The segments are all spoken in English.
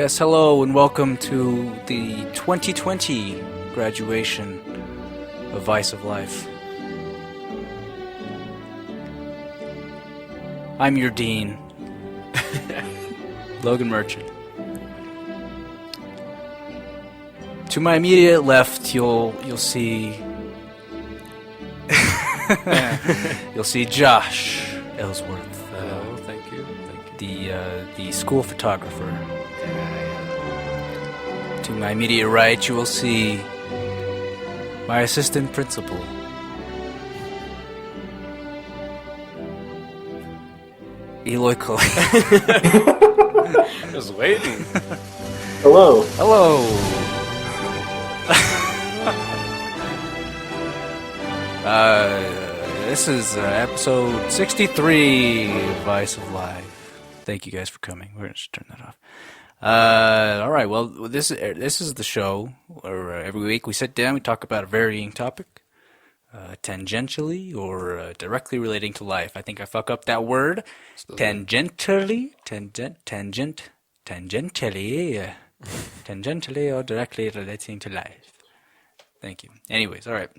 Yes, hello and welcome to the 2020 graduation of Vice of Life. I'm your dean, Logan Merchant. To my immediate left, you'll see you'll see Josh Ellsworth. Hello, thank you. The school photographer. To my immediate right, you will see my assistant principal. Eloy Cole. Just waiting. Hello. Hello. This is episode 63 of Vice of Life. Thank you guys for coming. We're going to just turn that off. All right. Well, this is the show where every week we sit down, we talk about a varying topic, tangentially or directly relating to life. I think I fuck up that word. Tangentially or directly relating to life. Thank you. Anyways, all right.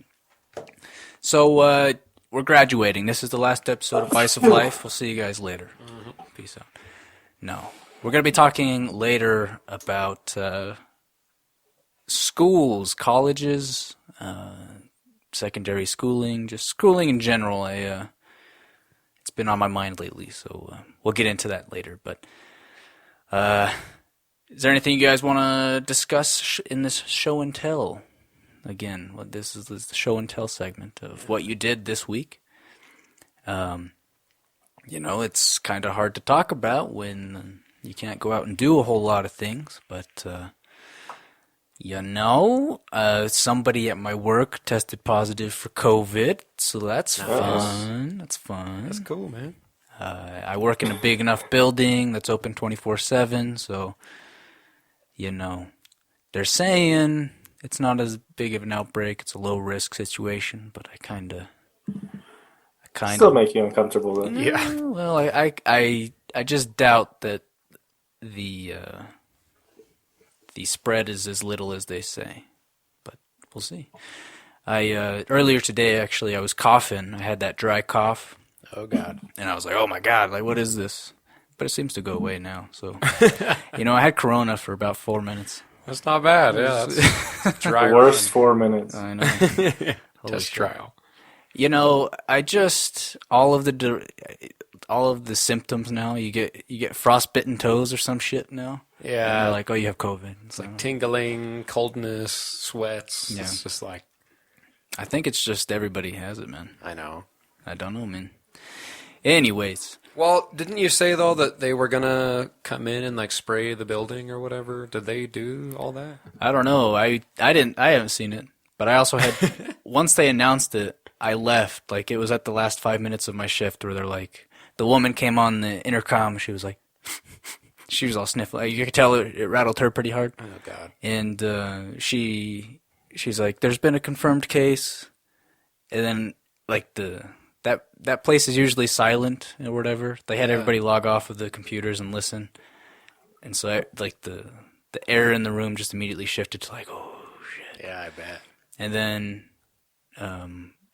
So we're graduating. This is the last episode of Vice of Life. We'll see you guys later. Peace out. No. We're going to be talking later about schools, colleges, secondary schooling, just schooling in general. It's been on my mind lately, so we'll get into that later. But is there anything you guys want to discuss in this show and tell? Again, this is the show and tell segment of what you did this week. It's kind of hard to talk about when you can't go out and do a whole lot of things, but, somebody at my work tested positive for COVID, so that's fun. That's fun. That's cool, man. I work in a big enough building that's open 24/7, so, they're saying it's not as big of an outbreak. It's a low-risk situation, but I kind of Still make you uncomfortable, though. Yeah. Well, I just doubt that the spread is as little as they say, but we'll see. Earlier today, actually, I was coughing. I had that dry cough. Oh God! And I was like, oh my God, like what is this? But it seems to go away now. So, I had Corona for about 4 minutes. That's not bad. Yeah, that's dry. The worst 4 minutes. I know. Test trial. I just all of the symptoms now. You get frostbitten toes or some shit now. Yeah. And they're like, oh, you have COVID. It's like tingling, coldness, sweats. Yeah. It's just like. I think it's just everybody has it, man. I know. I don't know, man. Anyways. Well, didn't you say though that they were gonna come in and like spray the building or whatever? Did they do all that? I don't know. I haven't seen it, but I also had once they announced it. I left, like, it was at the last 5 minutes of my shift where they're like, the woman came on the intercom, she was like, she was all sniffling. Like, you could tell it rattled her pretty hard. Oh, God. And she's like, there's been a confirmed case. And then, like, that place is usually silent or whatever. They had everybody log off of the computers and listen. And so, the air in the room just immediately shifted to, like, oh, shit. Yeah, I bet. And then,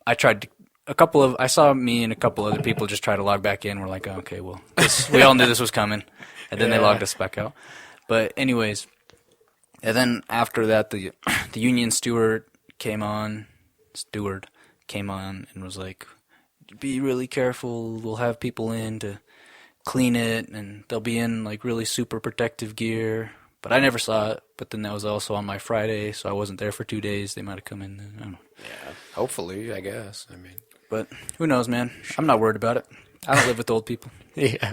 I saw me and a couple other people just try to log back in. We're like, oh, okay, well, we all knew this was coming. And then they logged us back out. But anyways, and then after that, the union steward came on and was like, be really careful. We'll have people in to clean it, and they'll be in like really super protective gear. But I never saw it. But then that was also on my Friday, so I wasn't there for 2 days. They might have come in then. I don't know. Yeah, hopefully, I guess. I mean, but who knows, man? I'm not worried about it. I don't live with old people. Yeah.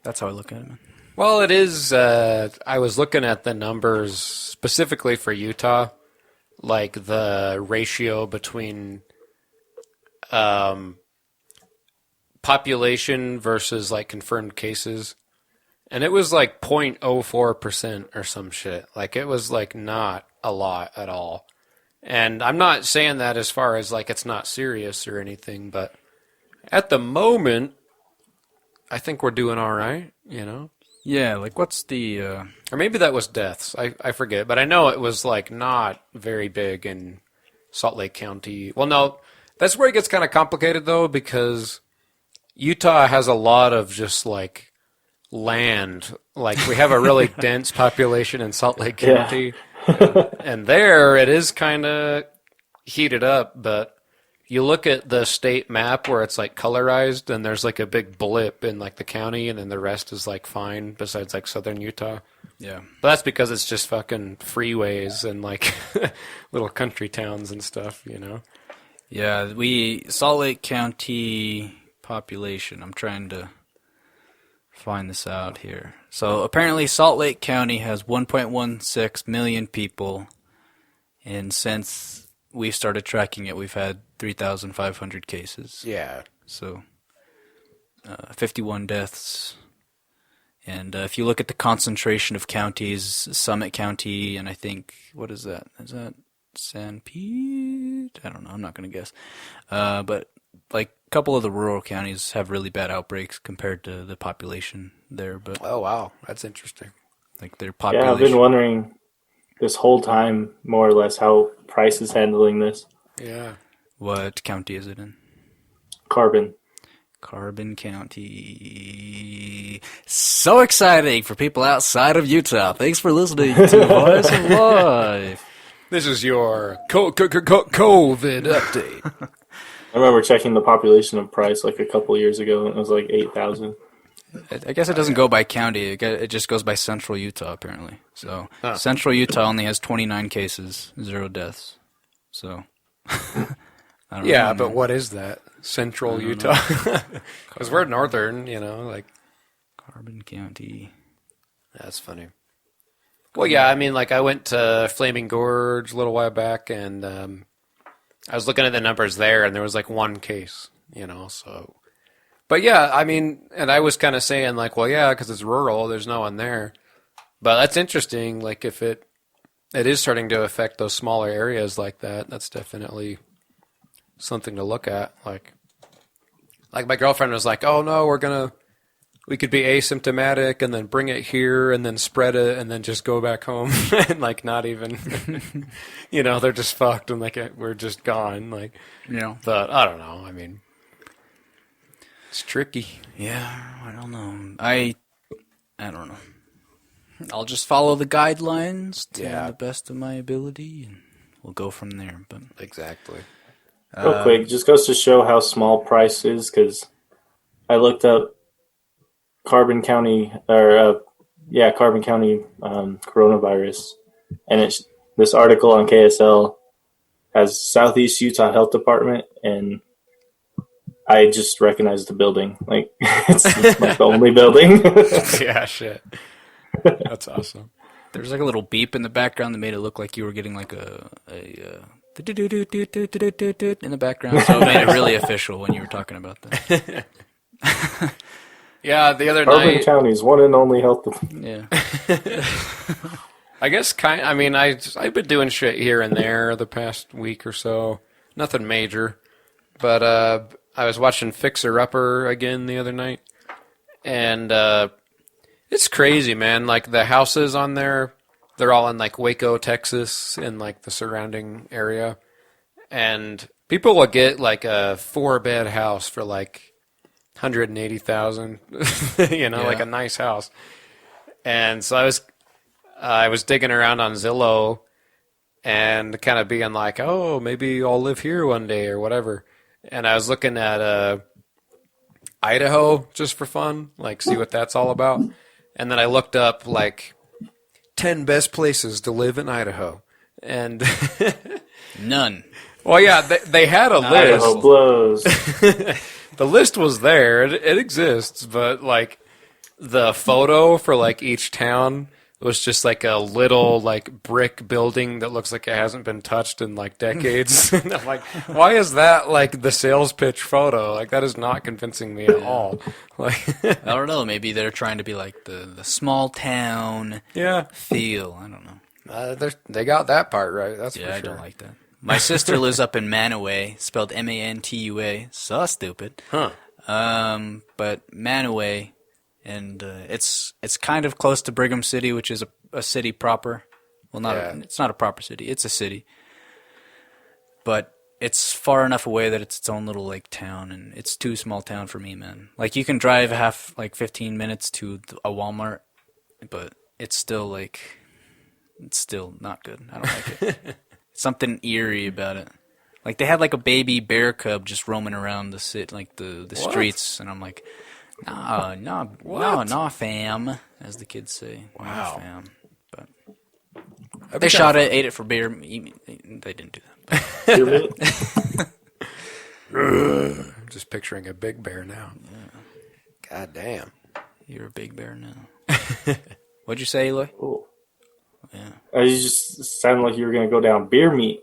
That's how I look at it, man. Well, it is. I was looking at the numbers specifically for Utah, like the ratio between population versus like confirmed cases. And it was like 0.04% or some shit. Like it was like not a lot at all. And I'm not saying that as far as like it's not serious or anything, but at the moment, I think we're doing all right, Yeah, like what's the Or maybe that was deaths. I forget. But I know it was like not very big in Salt Lake County. Well, no, that's where it gets kind of complicated though, because Utah has a lot of just like land. Like we have a really dense population in Salt Lake Yeah. County, and there it is kind of heated up. But you look at the state map where it's like colorized, and there's like a big blip in like the county, and then the rest is like fine. Besides like southern Utah, yeah. but that's because it's just fucking freeways and like little country towns and stuff. Yeah, Salt Lake County population. I'm trying to find this out here. So apparently Salt Lake County has 1.16 million people, and since we started tracking it, we've had 3,500 cases. Yeah. So 51 deaths. And if you look at the concentration of counties, Summit County, and I think, what is that? Is that San Pete? I don't know. I'm not going to guess. But like a couple of the rural counties have really bad outbreaks compared to the population there. But Oh wow, that's interesting. like their Yeah, population. I've been wondering this whole time, more or less, how Price is handling this. Yeah. What county is it in? Carbon. Carbon County. So exciting for people outside of Utah. Thanks for listening to Voice of Life. This is your COVID update. I remember checking the population of Price like a couple years ago, and it was like 8,000. I guess it doesn't go by county. It just goes by central Utah, apparently. So central Utah only has 29 cases, 0 deaths. So I don't Yeah, know, but man. what is that? Central Utah? Because we're northern, like. Carbon County. That's funny. Well, yeah, I mean, like I went to Flaming Gorge a little while back, and I was looking at the numbers there, and there was like 1 case, so. But yeah, I mean, and I was kind of saying like, well, yeah, because it's rural, there's no one there. But that's interesting. Like if it is starting to affect those smaller areas like that, that's definitely something to look at. Like my girlfriend was like, oh no, we could be asymptomatic and then bring it here and then spread it and then just go back home and like not even, they're just fucked and like we're just gone. Like, but I don't know. I mean, it's tricky. Yeah, I don't know. I don't know. I'll just follow the guidelines to the best of my ability, and we'll go from there. But Exactly. Real quick, just goes to show how small Price is, because I looked up Carbon County, coronavirus, and this article on KSL has Southeast Utah Health Department, and I just recognized the building. Like it's like the only building. Yeah, shit. That's awesome. there's like a little beep in the background that made it look like you were getting like a in the background, so it made it really official when you were talking about that. Yeah, the other Carbon night. County's one and only health department. Yeah. I guess I've been doing shit here and there the past week or so. Nothing major. But I was watching Fixer Upper again the other night. And it's crazy, man. Like the houses on there, they're all in like Waco, Texas, and like the surrounding area. And people will get like a 4-bed house for like 180,000, like a nice house. And so I was digging around on Zillow and kind of being like, oh, maybe I'll live here one day or whatever. And I was looking at Idaho just for fun, like see what that's all about. And then I looked up like 10 best places to live in Idaho. And None. well, yeah, they had a Idaho list. blows. The list was there. It exists, but like the photo for like each town was just like a little like brick building that looks like it hasn't been touched in like decades. And I'm like, why is that like the sales pitch photo? Like that is not convincing me at all. Like, I don't know. Maybe they're trying to be like the small town yeah, feel. I don't know. they got that part right. That's Yeah, for I sure. don't like that. My sister lives up in Manaway, spelled Mantua. So stupid. Huh? But Manaway and it's kind of close to Brigham City, which is a city proper. Well, it's not a proper city. It's a city, but it's far enough away that it's its own little like town, and it's too small town for me, man. Like you can drive 15 minutes to a Walmart, but it's still not good. I don't like it. Something eerie about it. Like they had like a baby bear cub just roaming around the streets, and I'm like, no, fam, as the kids say. Wow. No, fam. But they shot it, ate it for beer. They didn't do that. I'm just picturing a big bear now. Yeah. God damn. You're a big bear now. What'd you say, Eloy? Cool. Yeah. You just sounded like you were going to go down beer meat.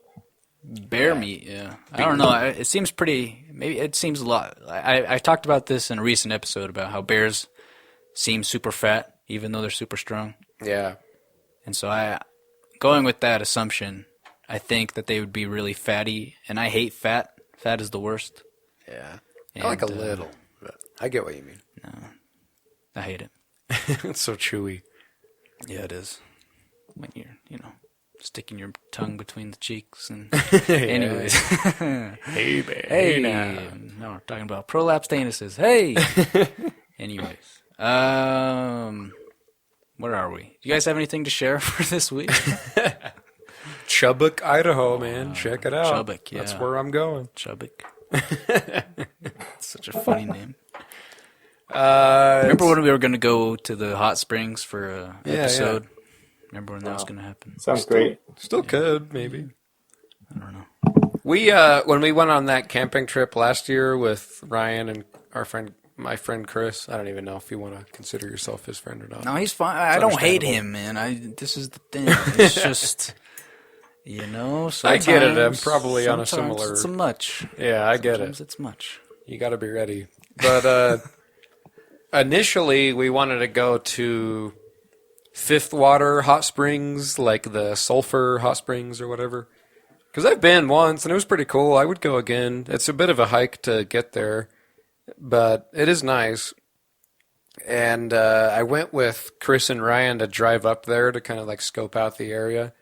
Bear meat, yeah. I don't know. It seems pretty. Maybe it seems a lot. I talked about this in a recent episode about how bears seem super fat, even though they're super strong. Yeah. And so going with that assumption, I think that they would be really fatty. And I hate fat. Fat is the worst. Yeah. And, I like a little, but I get what you mean. No, I hate it. It's so chewy. Yeah, it is. When you're, sticking your tongue between the cheeks and anyways. Hey, babe. Hey, now we're talking about prolapsed anuses. Hey. Anyways, where are we? Do you guys have anything to share for this week? Chubbuck, Idaho, man. Check it out. Chubbuck, yeah. That's where I'm going. Chubbuck. Such a funny name. Remember when we were going to go to the hot springs for an episode? Yeah. Remember when that was going to happen? Sounds great. Still could, maybe. I don't know. We when we went on that camping trip last year with Ryan and my friend Chris. I don't even know if you want to consider yourself his friend or not. No, he's fine. I don't hate him, man. This is the thing. It's just, I get it. I'm probably on a similar. It's much. Yeah, I get it. Sometimes it's much. You got to be ready. But initially, we wanted to go to Fifth Water Hot Springs, like the Sulphur Hot Springs or whatever. Because I've been once, and it was pretty cool. I would go again. It's a bit of a hike to get there, but it is nice. And I went with Chris and Ryan to drive up there to kind of like scope out the area.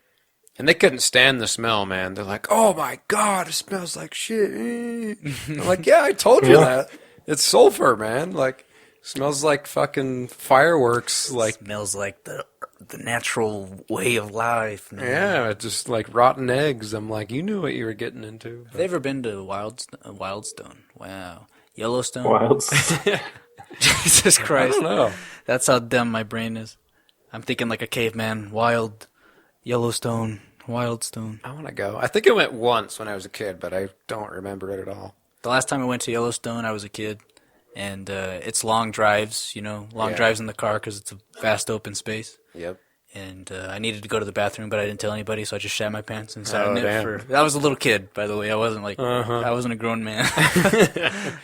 And they couldn't stand the smell, man. They're like, oh my God, it smells like shit. I'm like, yeah, I told you that. It's sulfur, man. Like, smells like fucking fireworks. Like, smells like the natural way of life, man. Yeah, it's just like rotten eggs. I'm like, you knew what you were getting into. Have they ever been to Wildstone? Wow. Yellowstone? Wildstone. Jesus Christ. I don't know. That's how dumb my brain is. I'm thinking like a caveman. Yellowstone. Wildstone. I want to go. I think I went once when I was a kid, but I don't remember it at all. The last time I went to Yellowstone, I was a kid. And it's long drives, drives in the car because it's a vast open space. Yep. And I needed to go to the bathroom, but I didn't tell anybody, so I just shat my pants and sat in it damn. I was a little kid, by the way. I wasn't I wasn't a grown man.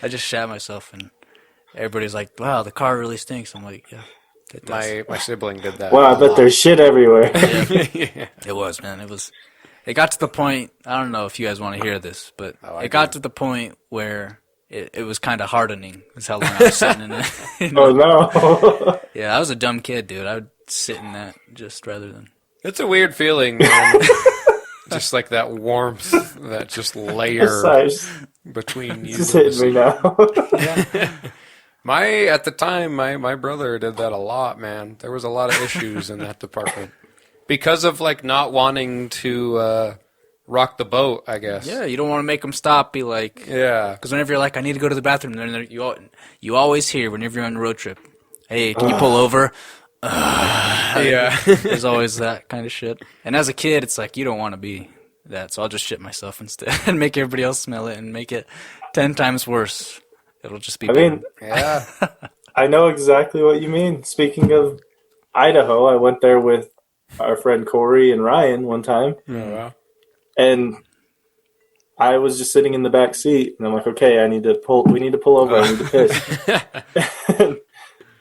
I just shat myself, and everybody's like, "Wow, the car really stinks." I'm like, "Yeah, it does." My sibling did that. Wow, I bet there's shit everywhere. Yeah. It was, man. It got to the point. I don't know if you guys want to hear this, but it got to the point where it was kind of hardening. Is how long I was sitting in it. Oh no! Yeah, I was a dumb kid, dude. I would sit in that just rather than. It's a weird feeling, man. Just like that warmth, that just layer between you. It's hitting me now. Yeah. At the time, my brother did that a lot, man. There was a lot of issues in that department because of like not wanting to rock the boat, I guess. Yeah, you don't want to make them stop. Be like, yeah, because whenever you're like, I need to go to the bathroom, then you always hear whenever you're on a road trip, hey, can you pull over? Yeah, there's always that kind of shit. And as a kid, it's like you don't want to be that, so I'll just shit myself instead and make everybody else smell it and make it 10 times worse. It'll just be. Yeah. I know exactly what you mean. Speaking of Idaho, I went there with our friend Corey and Ryan one time. Oh, wow. And I was just sitting in the back seat, and I'm like, okay, we need to pull over. I need to piss.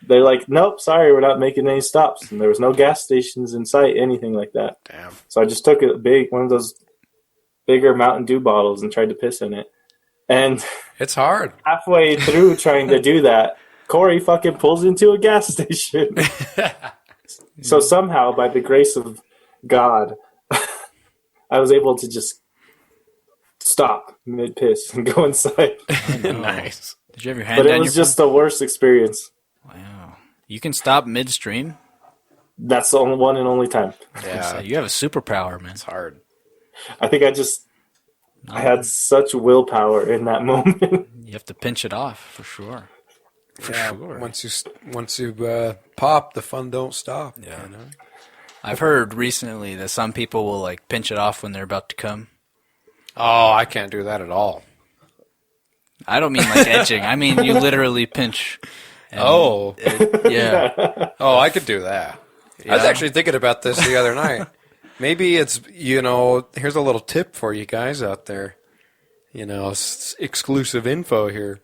They're like, nope, sorry, we're not making any stops. And there was no gas stations in sight, anything like that. Damn. So I just took one of those bigger Mountain Dew bottles and tried to piss in it. And it's hard. Halfway through trying to do that, Corey fucking pulls into a gas station. So somehow, by the grace of God, I was able to just stop mid-piss and go inside. Nice. Did you have your hand But it down was your just the worst experience. Wow. You can stop midstream? That's the only one and only time. Yeah, You have a superpower, man. it's hard. I think I had such willpower in that moment. You have to pinch it off, for sure. Sure. Once you pop, the fun don't stop. Yeah. You know? I've heard recently that some people will, like, pinch it off when they're about to come. Oh, I can't do that at all. I don't mean like edging. I mean you literally pinch. Oh. Yeah. Oh, I could do that. I was actually thinking about this the other night. Maybe it's, here's a little tip for you guys out there. Exclusive info here.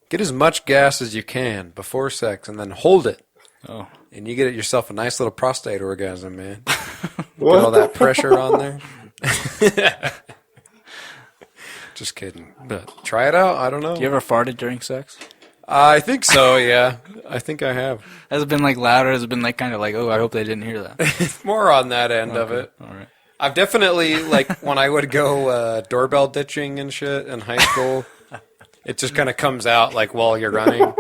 Get as much gas as you can before sex and then hold it. Oh. And you get yourself a nice little prostate orgasm, man. Get all that pressure on there. Just kidding. But try it out. I don't know. You ever farted during sex? I think so, yeah. I think I have. Has it been like louder? Has it been like kind of like, oh, I hope they didn't hear that? It's more on that end of it. All right. I've definitely, like, when I would go doorbell ditching and shit in high school, it just kind of comes out, like, while you're running.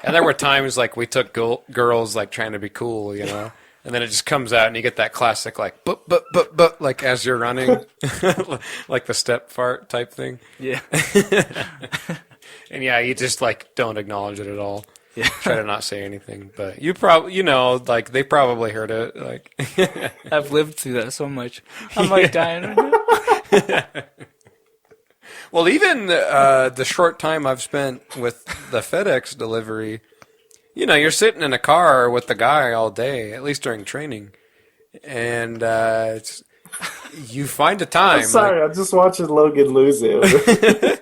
And there were times, like, we took girls, like, trying to be cool, And then it just comes out and you get that classic, like, but, like, as you're running. Like the step fart type thing. Yeah. And yeah, you just, like, don't acknowledge it at all. Yeah. Try to not say anything. But you probably, like, they probably heard it. Like, I've lived through that so much. I'm like dying right now. well, even the short time I've spent with the FedEx delivery, you're sitting in a car with the guy all day, at least during training. And you find a time. I'm sorry, I'm just watching Logan lose it.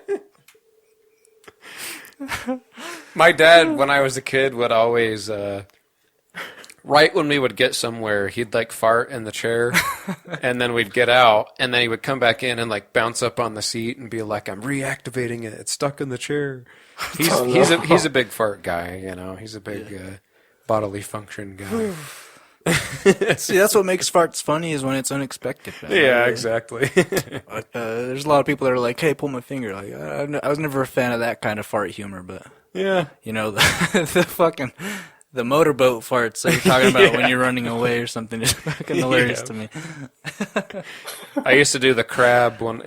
My dad, when I was a kid, would always, right when we would get somewhere, he'd, like, fart in the chair, and then we'd get out, and then he would come back in and, like, bounce up on the seat and be like, I'm reactivating it. It's stuck in the chair. He's a big fart guy, He's a big bodily function guy. See, that's what makes farts funny is when it's unexpected. Man. Yeah, exactly. There's a lot of people that are like, hey, pull my finger. Like, I was never a fan of that kind of fart humor, but... Yeah. The fucking... The motorboat farts that you're talking about when you're running away or something is fucking hilarious to me. I used to do the crab one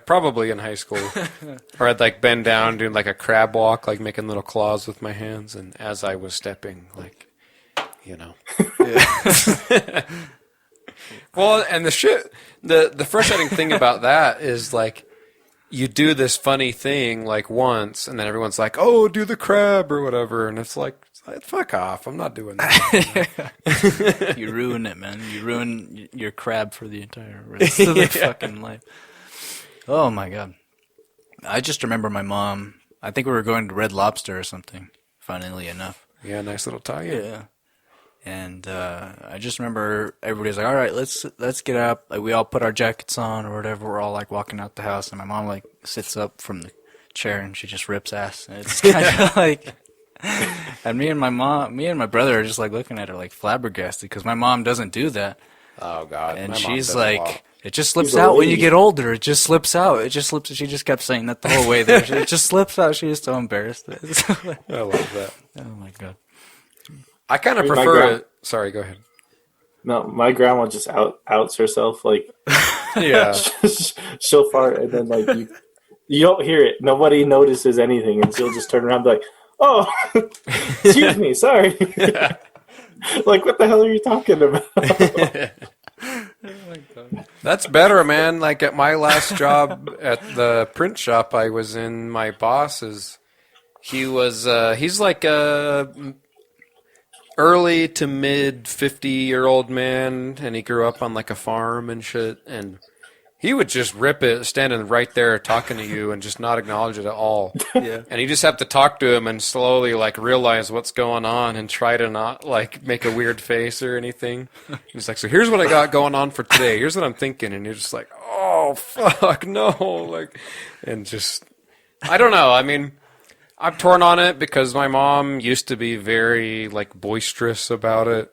probably in high school, where I'd like bend down doing like a crab walk, like making little claws with my hands, and as I was stepping, like, Yeah. Well, and the frustrating thing about that is like, you do this funny thing like once, and then everyone's like, "Oh, do the crab or whatever," and it's like, fuck off! I'm not doing that. You ruin it, man. You ruin your crab for the entire rest of the fucking life. Oh my god! I just remember my mom. I think we were going to Red Lobster or something. Funnily enough. Yeah, nice little tie-in. Yeah. And I just remember everybody's like, all right, let's get up. Like, we all put our jackets on or whatever. We're all like walking out the house, and my mom like sits up from the chair and she just rips ass. And it's kind of like, and me and my brother are just like looking at her like flabbergasted because my mom doesn't do that. Oh god! And my mom she's does a like, lot. it just slips out when you get older. It just slips out. It just slips. She just kept saying that the whole way there. It just slips out. She was so embarrassed. I love that. Oh my god. I kind of prefer it. Sorry, go ahead. No, my grandma just outs herself. Like, Yeah. she'll fart and then like you don't hear it. Nobody notices anything, and she'll just turn around and be like, "Oh, excuse me, sorry." Like, what the hell are you talking about? That's better, man. Like at my last job at the print shop I was in, my boss he's like a early to mid 50-year-old man, and he grew up on like a farm and shit, and he would just rip it standing right there talking to you and just not acknowledge it at all. Yeah. And you just have to talk to him and slowly like realize what's going on and try to not like make a weird face or anything. He's like, so here's what I got going on for today. Here's what I'm thinking. And you're just like, oh fuck, no. Like, and just, I don't know. I mean, I'm torn on it because my mom used to be very like boisterous about it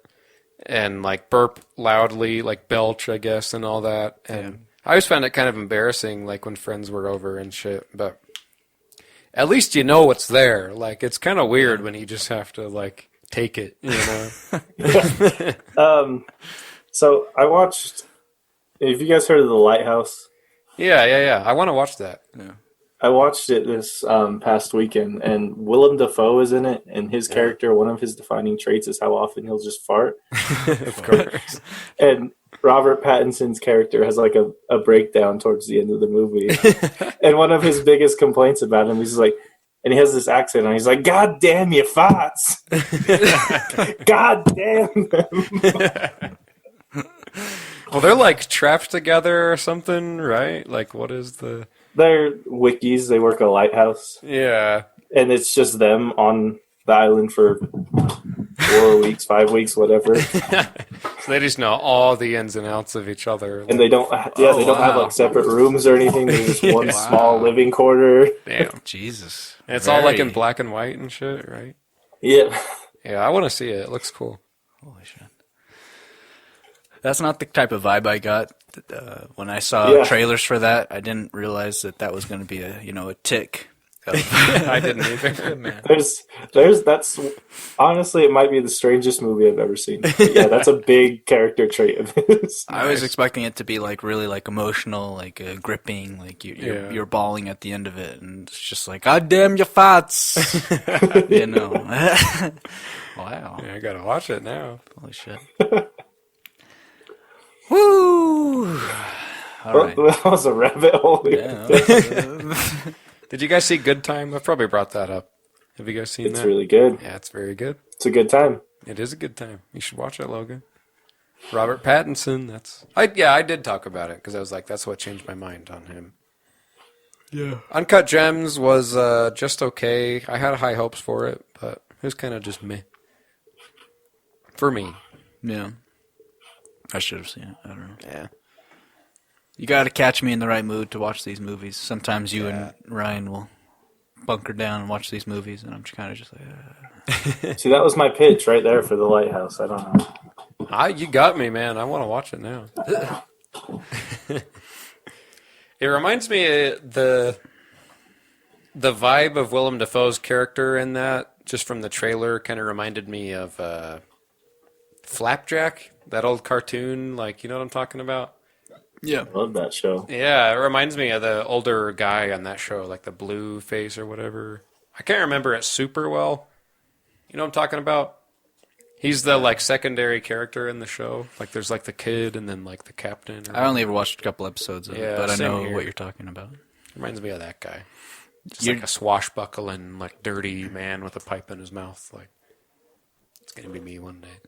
and like burp loudly, like belch, I guess, and all that. And I always found it kind of embarrassing, like when friends were over and shit. But at least you know what's there. Like it's kind of weird when you just have to like take it, you know. So I watched. Have you guys heard of The Lighthouse? Yeah. I want to watch that. Yeah. I watched it this past weekend, and Willem Dafoe is in it, and his character, one of his defining traits is how often he'll just fart. Of course. And Robert Pattinson's character has like a breakdown towards the end of the movie. And one of his biggest complaints about him, he's like, and he has this accent, and he's like, God damn you farts. God damn them. Well, they're like trapped together or something, right? Like, what is the... They're wikis. They work a lighthouse. Yeah. And it's just them on the island for 4 weeks, 5 weeks, whatever. So they just know all the ins and outs of each other. And they don't, they don't have like separate rooms or anything. There's just one small living quarter. Damn. Jesus. And it's all like in black and white and shit, right? Yeah. Yeah, I want to see it. It looks cool. Holy shit. That's not the type of vibe I got when I saw trailers for that. I didn't realize that was going to be a tick. I didn't either. Man. That's honestly, it might be the strangest movie I've ever seen. But yeah, that's a big character trait of his. I was expecting it to be like really like emotional, like gripping, like you're bawling at the end of it, and it's just like, God damn your farts, you know. Wow. Yeah, I gotta watch it now. Holy shit. Woo! All right. That was a rabbit hole. Yeah. Did you guys see Good Time? I've probably brought that up. Have you guys seen that? It's really good. Yeah, it's very good. It's a good time. It is a good time. You should watch it, Logan. Robert Pattinson. I did talk about it because I was like, that's what changed my mind on him. Yeah. Uncut Gems was just okay. I had high hopes for it, but it was kind of just meh. For me. Yeah. I should have seen it. I don't know. Yeah. You got to catch me in the right mood to watch these movies. Sometimes you and Ryan will bunker down and watch these movies, and I'm kind of just like... See, that was my pitch right there for The Lighthouse. I don't know. You got me, man. I want to watch it now. It reminds me of the vibe of Willem Dafoe's character in that, just from the trailer, kind of reminded me of Flapjack, that old cartoon. Like, you know what I'm talking about? Yeah. I love that show. Yeah, it reminds me of the older guy on that show, like the blue face or whatever. I can't remember it super well. You know what I'm talking about? He's the like secondary character in the show. Like there's like the kid and then like the captain. I only ever watched a couple episodes of it, but I know what you're talking about. Reminds me of that guy. Just like a swashbuckling, like dirty man with a pipe in his mouth. Like it's gonna be me one day.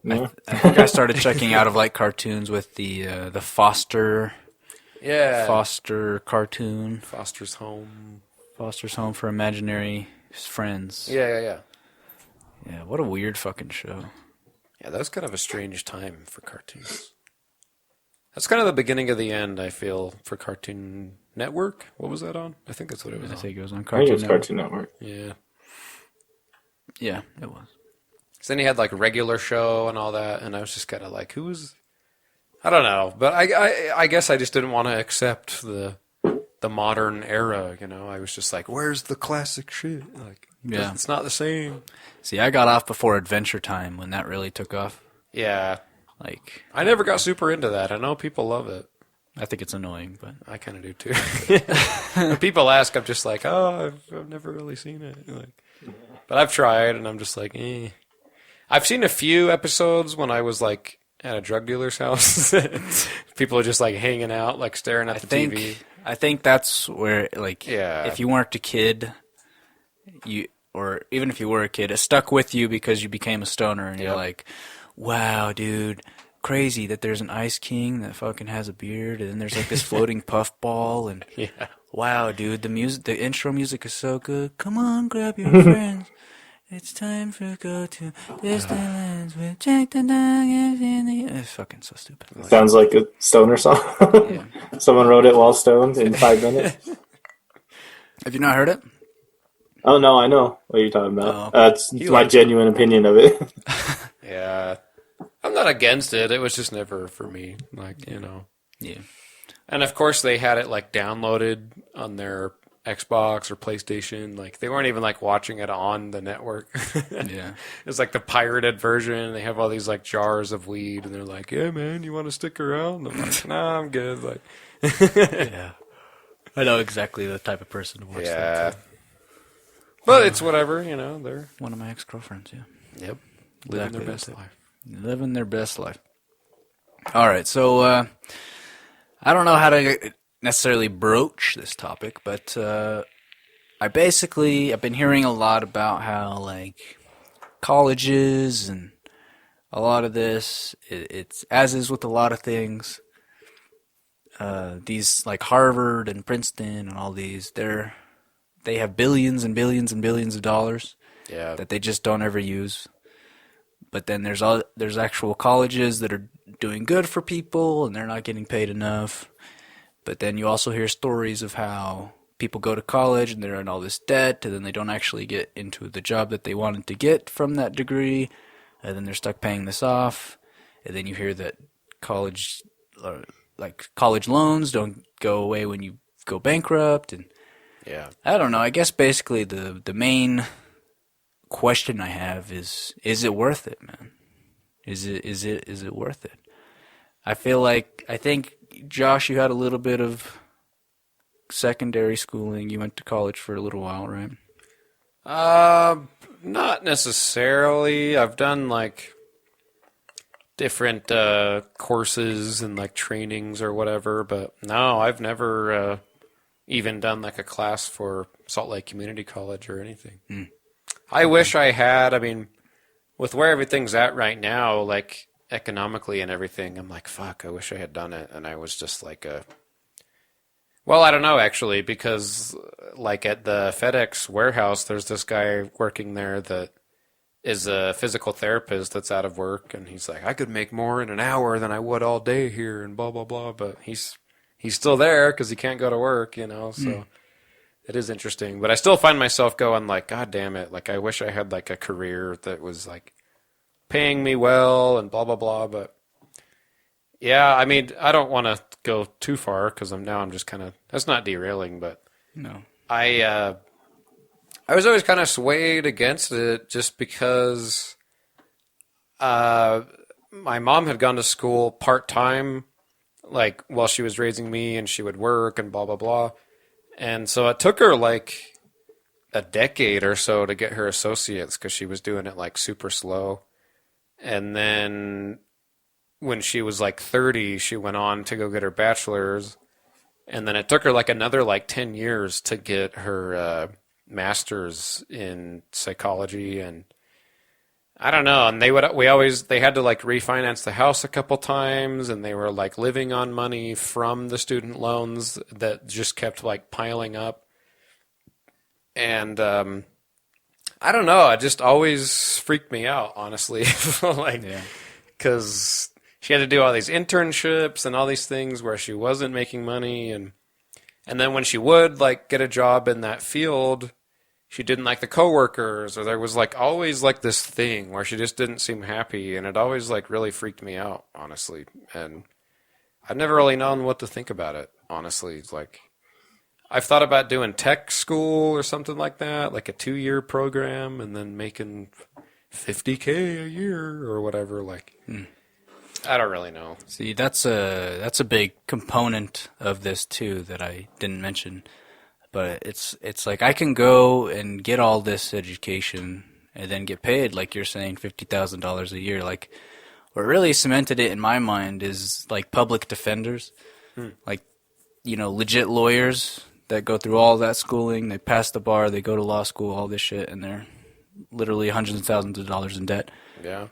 Yeah. I think I started checking out of like cartoons with the Foster. Yeah. Foster cartoon. Foster's Home. Foster's Home for Imaginary Friends. Yeah. Yeah, what a weird fucking show. Yeah, that was kind of a strange time for cartoons. That's kind of the beginning of the end, I feel, for Cartoon Network. What was that on? I think that's what it was on. I think it was on I think Cartoon it was Network. Cartoon Network. Yeah. Yeah, it was. So then he had like regular show and all that, and I was just kind of like, who's... I don't know, but I guess I just didn't want to accept the modern era, you know? I was just like, where's the classic shit? Like, Yeah. it's not the same. See, I got off before Adventure Time when that really took off. Yeah. Like, I never got super into that. I know people love it. I think it's annoying, but I kind of do too. When people ask, I'm just like, oh, I've never really seen it. Like, but I've tried, and I'm just like, eh. I've seen a few episodes when I was like at a drug dealer's house. People are just like hanging out, like staring at the TV. I think that's where, like, Yeah. if you weren't a kid, or even if you were a kid, it stuck with you because you became a stoner, and you're like, wow, dude, crazy that there's an Ice King that fucking has a beard, and then there's like this floating puffball, and wow, dude, the intro music is so good. Come on, grab your friends. It's time to go to distant lands with Jack the Dog. It's fucking so stupid. Sounds like a stoner song. Someone wrote it while stoned in 5 minutes. Have you not heard it? Oh no, I know what you're talking about. Oh, okay. That's He my likes it. genuine opinion of it. Yeah. I'm not against it. It was just never for me. Like, you know. Yeah. And of course they had it like downloaded on their Xbox or PlayStation. Like they weren't even like watching it on the network. Yeah. It's like the pirated version. They have all these like jars of weed and they're like, "Yeah, man, you want to stick around?" I'm like, "Nah, I'm good." Like Yeah. I know exactly the type of person who wants yeah. that too. But it's whatever, you know, they're One of my ex-girlfriends, yeah. yep, living Exactly their best that. life. Living their best life. All right, so I don't know how to necessarily broach this topic, but I've been hearing a lot about how like colleges and a lot of this, it's as is with a lot of things. These like Harvard and Princeton and all these, they have billions and billions and billions of dollars Yeah. that they just don't ever use. But then there's actual colleges that are doing good for people and they're not getting paid enough. But then you also hear stories of how people go to college and they're in all this debt and then they don't actually get into the job that they wanted to get from that degree, and then they're stuck paying this off. And then you hear that college college loans don't go away when you go bankrupt, and Yeah. I don't know. I guess basically the main question I have is it worth it, man? Is it worth it? I think Josh, you had a little bit of secondary schooling. You went to college for a little while, right? Not necessarily. I've done like different courses and like trainings or whatever, but no, I've never even done like a class for Salt Lake Community College or anything. Mm. I wish I had. I mean, with where everything's at right now, like economically and everything, I'm like, fuck, I wish I had done it. And I was just like well, I don't know actually, because like at the FedEx warehouse, there's this guy working there that is a physical therapist that's out of work, and he's like, I could make more in an hour than I would all day here, and blah blah blah. But he's still there because he can't go to work, you know. So it is interesting, but I still find myself going like, God damn it! Like I wish I had like a career that was like paying me well and blah blah blah. But yeah, I mean, I don't want to go too far because I'm just kind of, that's not derailing, but No. I was always kind of swayed against it just because my mom had gone to school part time, like while she was raising me, and she would work and blah blah blah, and so it took her like a decade or so to get her associates because she was doing it like super slow, and then when she was like 30, she went on to go get her bachelor's, and then it took her like another like 10 years to get her master's in psychology. And I don't know, and they had to like refinance the house a couple times, and they were like living on money from the student loans that just kept like piling up. And I don't know, it just always freaked me out, honestly. Like, Yeah. because she had to do all these internships and all these things where she wasn't making money, and then when she would like get a job in that field, she didn't like the coworkers, or there was like always like this thing where she just didn't seem happy, and it always like really freaked me out, honestly. And I've never really known what to think about it, honestly. It's like I've thought about doing tech school or something like that, like a 2-year program, and then making $50K a year or whatever. Like, I don't really know. See, that's a big component of this too that I didn't mention. But it's like I can go and get all this education and then get paid, like you're saying, $50,000 a year. Like what really cemented it in my mind is like public defenders, like legit lawyers that go through all that schooling. They pass the bar, they go to law school, all this shit, and they're literally hundreds of thousands of dollars in debt. Yeah.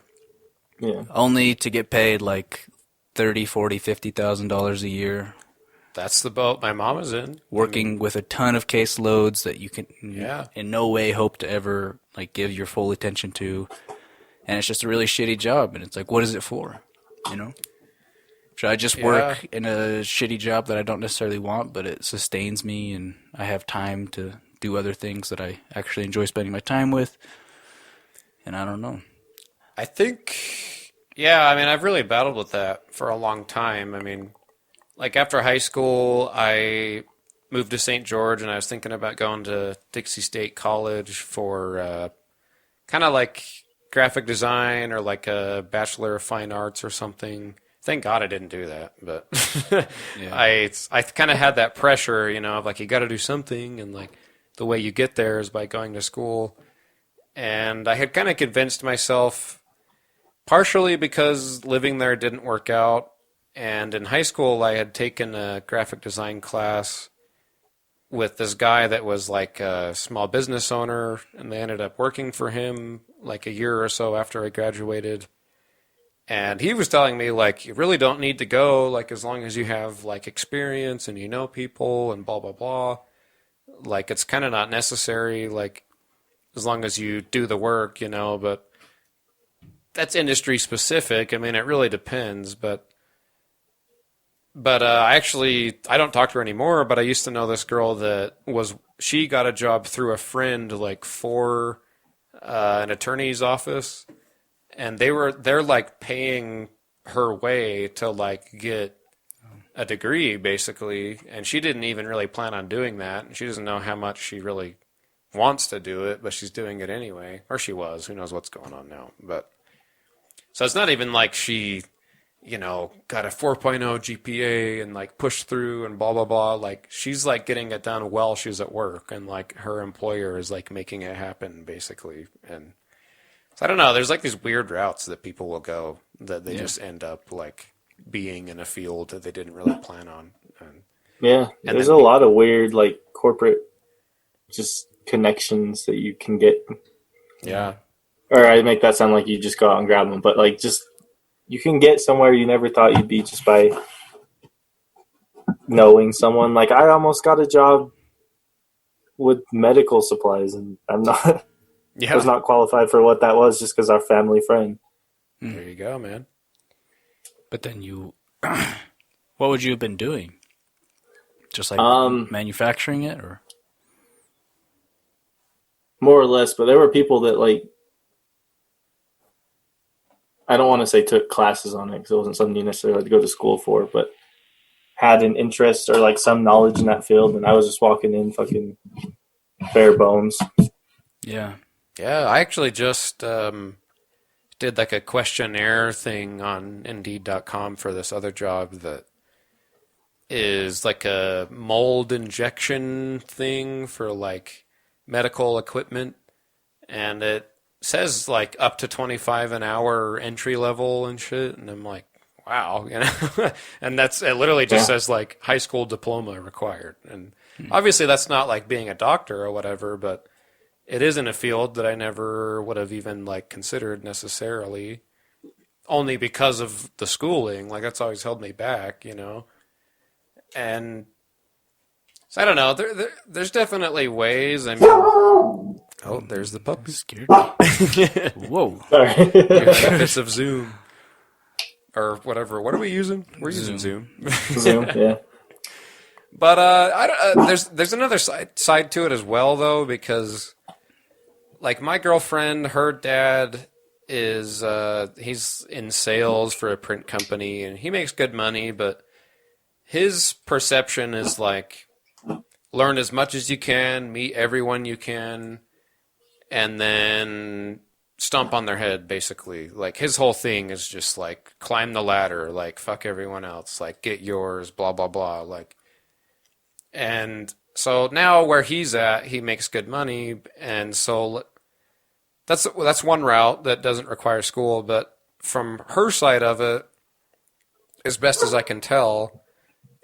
Yeah. Only to get paid like $30,000, $40,000, $50,000 a year, That's the boat my mom is in. working with a ton of caseloads that you can Yeah. in no way hope to ever like give your full attention to, and it's just a really shitty job. And it's like, what is it for? Should I just work in a shitty job that I don't necessarily want, but it sustains me and I have time to do other things that I actually enjoy spending my time with. And I don't know. I think, yeah, I mean, I've really battled with that for a long time. I mean, like after high school, I moved to St. George and I was thinking about going to Dixie State College for kind of like graphic design or like a Bachelor of Fine Arts or something. Thank God I didn't do that, but Yeah. I kind of had that pressure, you know, of like you got to do something, and like the way you get there is by going to school. And I had kind of convinced myself, partially because living there didn't work out, and in high school I had taken a graphic design class with this guy that was like a small business owner, and they ended up working for him like a year or so after I graduated. And he was telling me, like, you really don't need to go, like, as long as you have, like, experience and you know people and blah, blah, blah. Like, it's kind of not necessary, like, as long as you do the work, you know, but that's industry specific. I mean, it really depends, but I don't talk to her anymore, but I used to know this girl that she got a job through a friend, like, for an attorney's office. And they're like paying her way to like get a degree basically, and she didn't even really plan on doing that. And she doesn't know how much she really wants to do it, but she's doing it anyway, or she was. Who knows what's going on now? But so it's not even like she, you know, got a 4.0 GPA and like pushed through and blah blah blah. Like she's like getting it done while she's at work, and like her employer is like making it happen basically. And so I don't know. There's like these weird routes that people will go that they just end up like being in a field that they didn't really plan on. Yeah, there's a lot of weird like corporate just connections that you can get. Yeah. Or I make that sound like you just go out and grab them, but like just you can get somewhere you never thought you'd be just by knowing someone. Like I almost got a job with medical supplies, and I'm not. Yeah. Was not qualified for what that was just because our family friend. There you go, man. But then you, what would you have been doing? Just like manufacturing it, or more or less? But there were people that like, I don't want to say took classes on it because it wasn't something you necessarily had to go to school for, but had an interest or like some knowledge in that field, and I was just walking in fucking bare bones. yeah. Yeah, I actually just did like a questionnaire thing on Indeed.com for this other job that is like a mold injection thing for like medical equipment, and it says like up to 25 an hour entry level and shit, and I'm like, wow, you know. And it literally just says like high school diploma required, and obviously that's not like being a doctor or whatever, but it is in a field that I never would have even like considered necessarily, only because of the schooling. Like that's always held me back, you know. And so I don't know. There's definitely ways. I mean, oh, there's the puppy. Scared me. Whoa. Sorry. Benefits of Zoom or whatever. What are we using? We're using Zoom. Zoom, yeah. But there's another side to it as well, though, because like my girlfriend, her dad is he's in sales for a print company, and he makes good money, but his perception is like learn as much as you can, meet everyone you can, and then stomp on their head, basically. Like his whole thing is just like climb the ladder, like fuck everyone else, like get yours, blah blah blah, like. And so now where he's at, he makes good money, and so that's one route that doesn't require school. But from her side of it, as best as I can tell,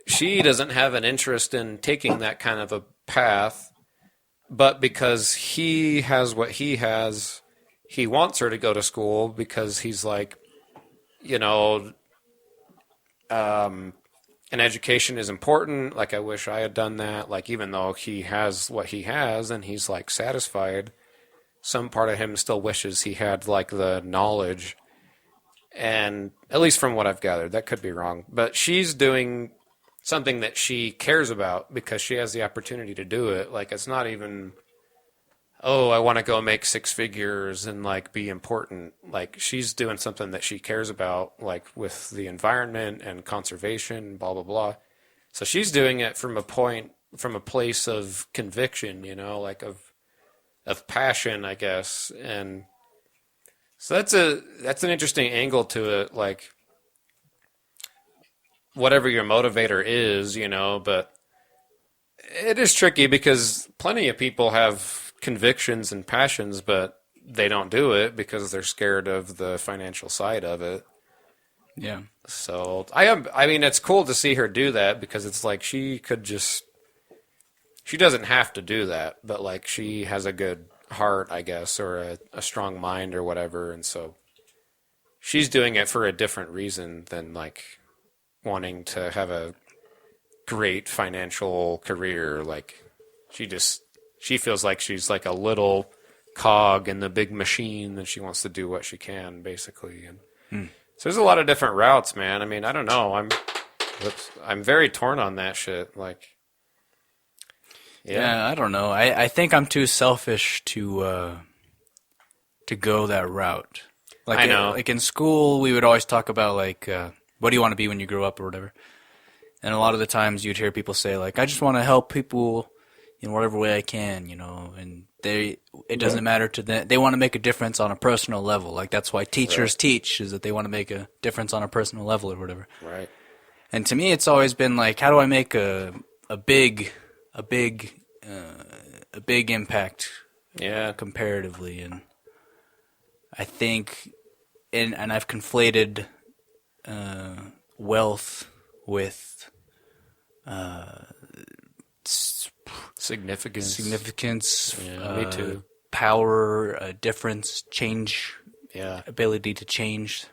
she doesn't have an interest in taking that kind of a path. But because he has what he has, he wants her to go to school because he's like, you know, an education is important. Like, I wish I had done that. Like, even though he has what he has and he's like satisfied, some part of him still wishes he had like the knowledge. And at least from what I've gathered, that could be wrong. But she's doing something that she cares about because she has the opportunity to do it. Like, it's not even, oh, I want to go make six figures and like be important. Like, she's doing something that she cares about, like with the environment and conservation, blah, blah, blah. So she's doing it from a place of conviction, you know, like of passion, I guess. And so that's an interesting angle to it, like whatever your motivator is, you know, but it is tricky because plenty of people have convictions and passions, but they don't do it because they're scared of the financial side of it. Yeah. So I mean, it's cool to see her do that because it's like she doesn't have to do that, but like she has a good heart, I guess, or a strong mind or whatever. And so she's doing it for a different reason than like wanting to have a great financial career. Like she feels like she's like a little cog in the big machine and she wants to do what she can basically. And so there's a lot of different routes, man. I mean, I don't know. I'm very torn on that shit. Like, yeah, I don't know. I think I'm too selfish to go that route. Like, I know. Like in school, we would always talk about like, what do you want to be when you grow up or whatever. And a lot of the times you'd hear people say like, I just want to help people in whatever way I can, you know. And it doesn't matter to them. They want to make a difference on a personal level. Like that's why teachers teach, is that they want to make a difference on a personal level or whatever. Right. And to me, it's always been like, how do I make a big impact, comparatively? And I think, and I've conflated wealth with significance. Yeah, me too. Power, difference, change. Yeah. Ability to change,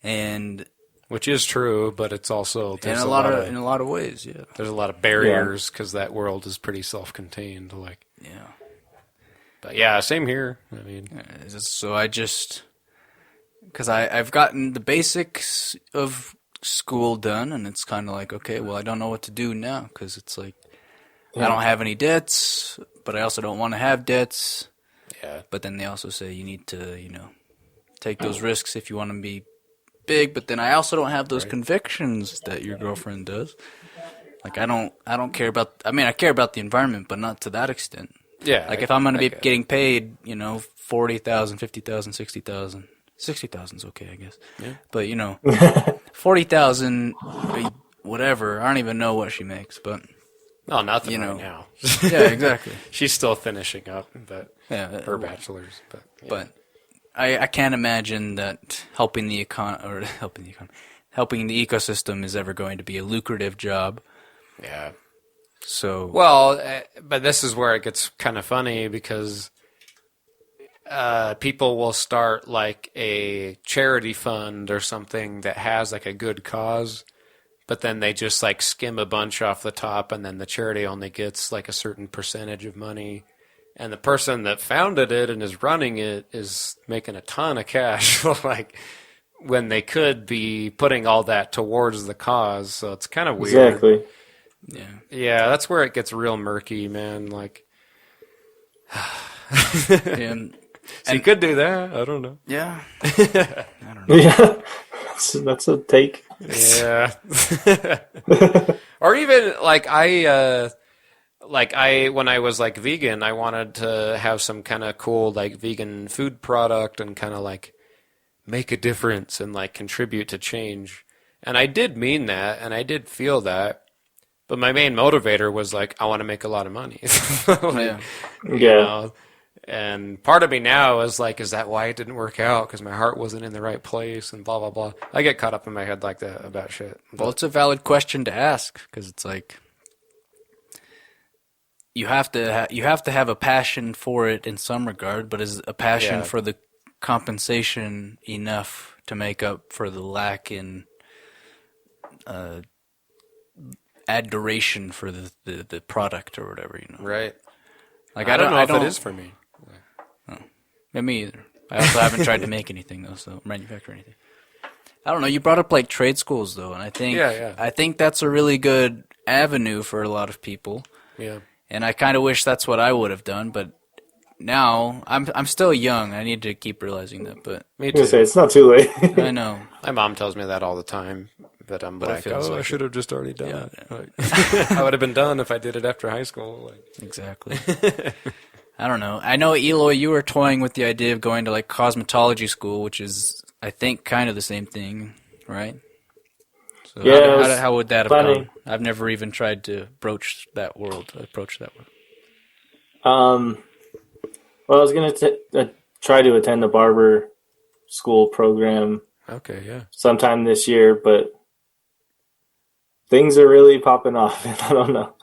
and which is true, but it's also in a lot of ways, yeah. There's a lot of barriers because that world is pretty self-contained. Like, yeah, but yeah, same here. I mean, so I just because I've gotten the basics of school done, and it's kind of like, okay, well, I don't know what to do now because it's like I don't have any debts, but I also don't want to have debts. Yeah. But then they also say you need to, you know, take those risks if you want to be big. But then I also don't have those convictions that your girlfriend does. Like I don't care about. I mean, I care about the environment, but not to that extent. Yeah. Like if I'm going to be getting paid, you know, 40,000, 50,000, 60,000. 60,000's okay, I guess. Yeah. But you know, 40,000, whatever. I don't even know what she makes, but. No, nothing right now. Yeah, exactly. She's still finishing up, but her bachelor's. But I can't imagine that helping the ecosystem is ever going to be a lucrative job. Yeah. So but this is where it gets kind of funny because people will start like a charity fund or something that has like a good cause. But then they just like skim a bunch off the top, and then the charity only gets like a certain percentage of money. And the person that founded it and is running it is making a ton of cash, like when they could be putting all that towards the cause. So it's kind of weird. Exactly. Yeah, that's where it gets real murky, man. Like, and you could do that. I don't know. Yeah. I don't know. Yeah, that's a take. Yeah. Or even like when I was like vegan, I wanted to have some kind of cool like vegan food product and kind of like make a difference and like contribute to change. And I did mean that and I did feel that. But my main motivator was like, I want to make a lot of money. You know? And part of me now is like, is that why it didn't work out? Because my heart wasn't in the right place and blah, blah, blah. I get caught up in my head like that about shit. Well, it's a valid question to ask because it's like you have to have a passion for it in some regard, but is a passion for the compensation enough to make up for the lack in adoration for the product or whatever, you know? Right. Like I don't know if it is for me. Yeah, me either. I also haven't tried to make anything though, so manufacture anything. I don't know. You brought up like trade schools though, and Yeah. I think that's a really good avenue for a lot of people. Yeah. And I kind of wish that's what I would have done, but now I'm still young. I need to keep realizing that, but Me I was gonna say too. it's not too late. I know. My mom tells me that all the time, but I'm But it like, feels oh, I like should have just already done Yeah. it. Like, I would have been done if I did it after high school. Like, Exactly. I don't know. I know, Eloy, you were toying with the idea of going to like cosmetology school, which is, I think, kind of the same thing, right? So Yeah, I was how would that have planning. gone? I've never even tried to approach that world. Um, well, I was gonna try to attend the barber school program okay, yeah. sometime this year, but things are really popping off, and I don't know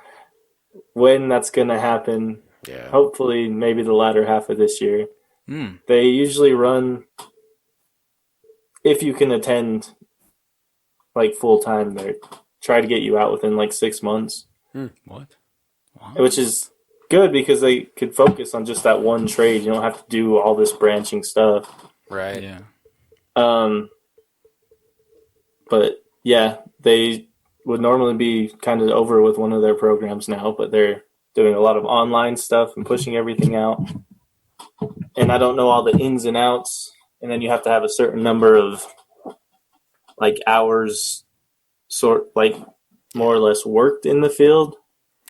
when that's gonna happen. Yeah. Hopefully, maybe the latter half of this year. Hmm. They usually run if you can attend like full time. They try to get you out within like 6 months, What? Wow. which is good because they could focus on just that one trade. You don't have to do all this branching stuff. Right. Yeah. Um, but yeah, they would normally be kind of over with one of their programs now, but they're doing a lot of online stuff and pushing everything out. And I don't know all the ins and outs. And then you have to have a certain number of like hours, sort like more or less worked in the field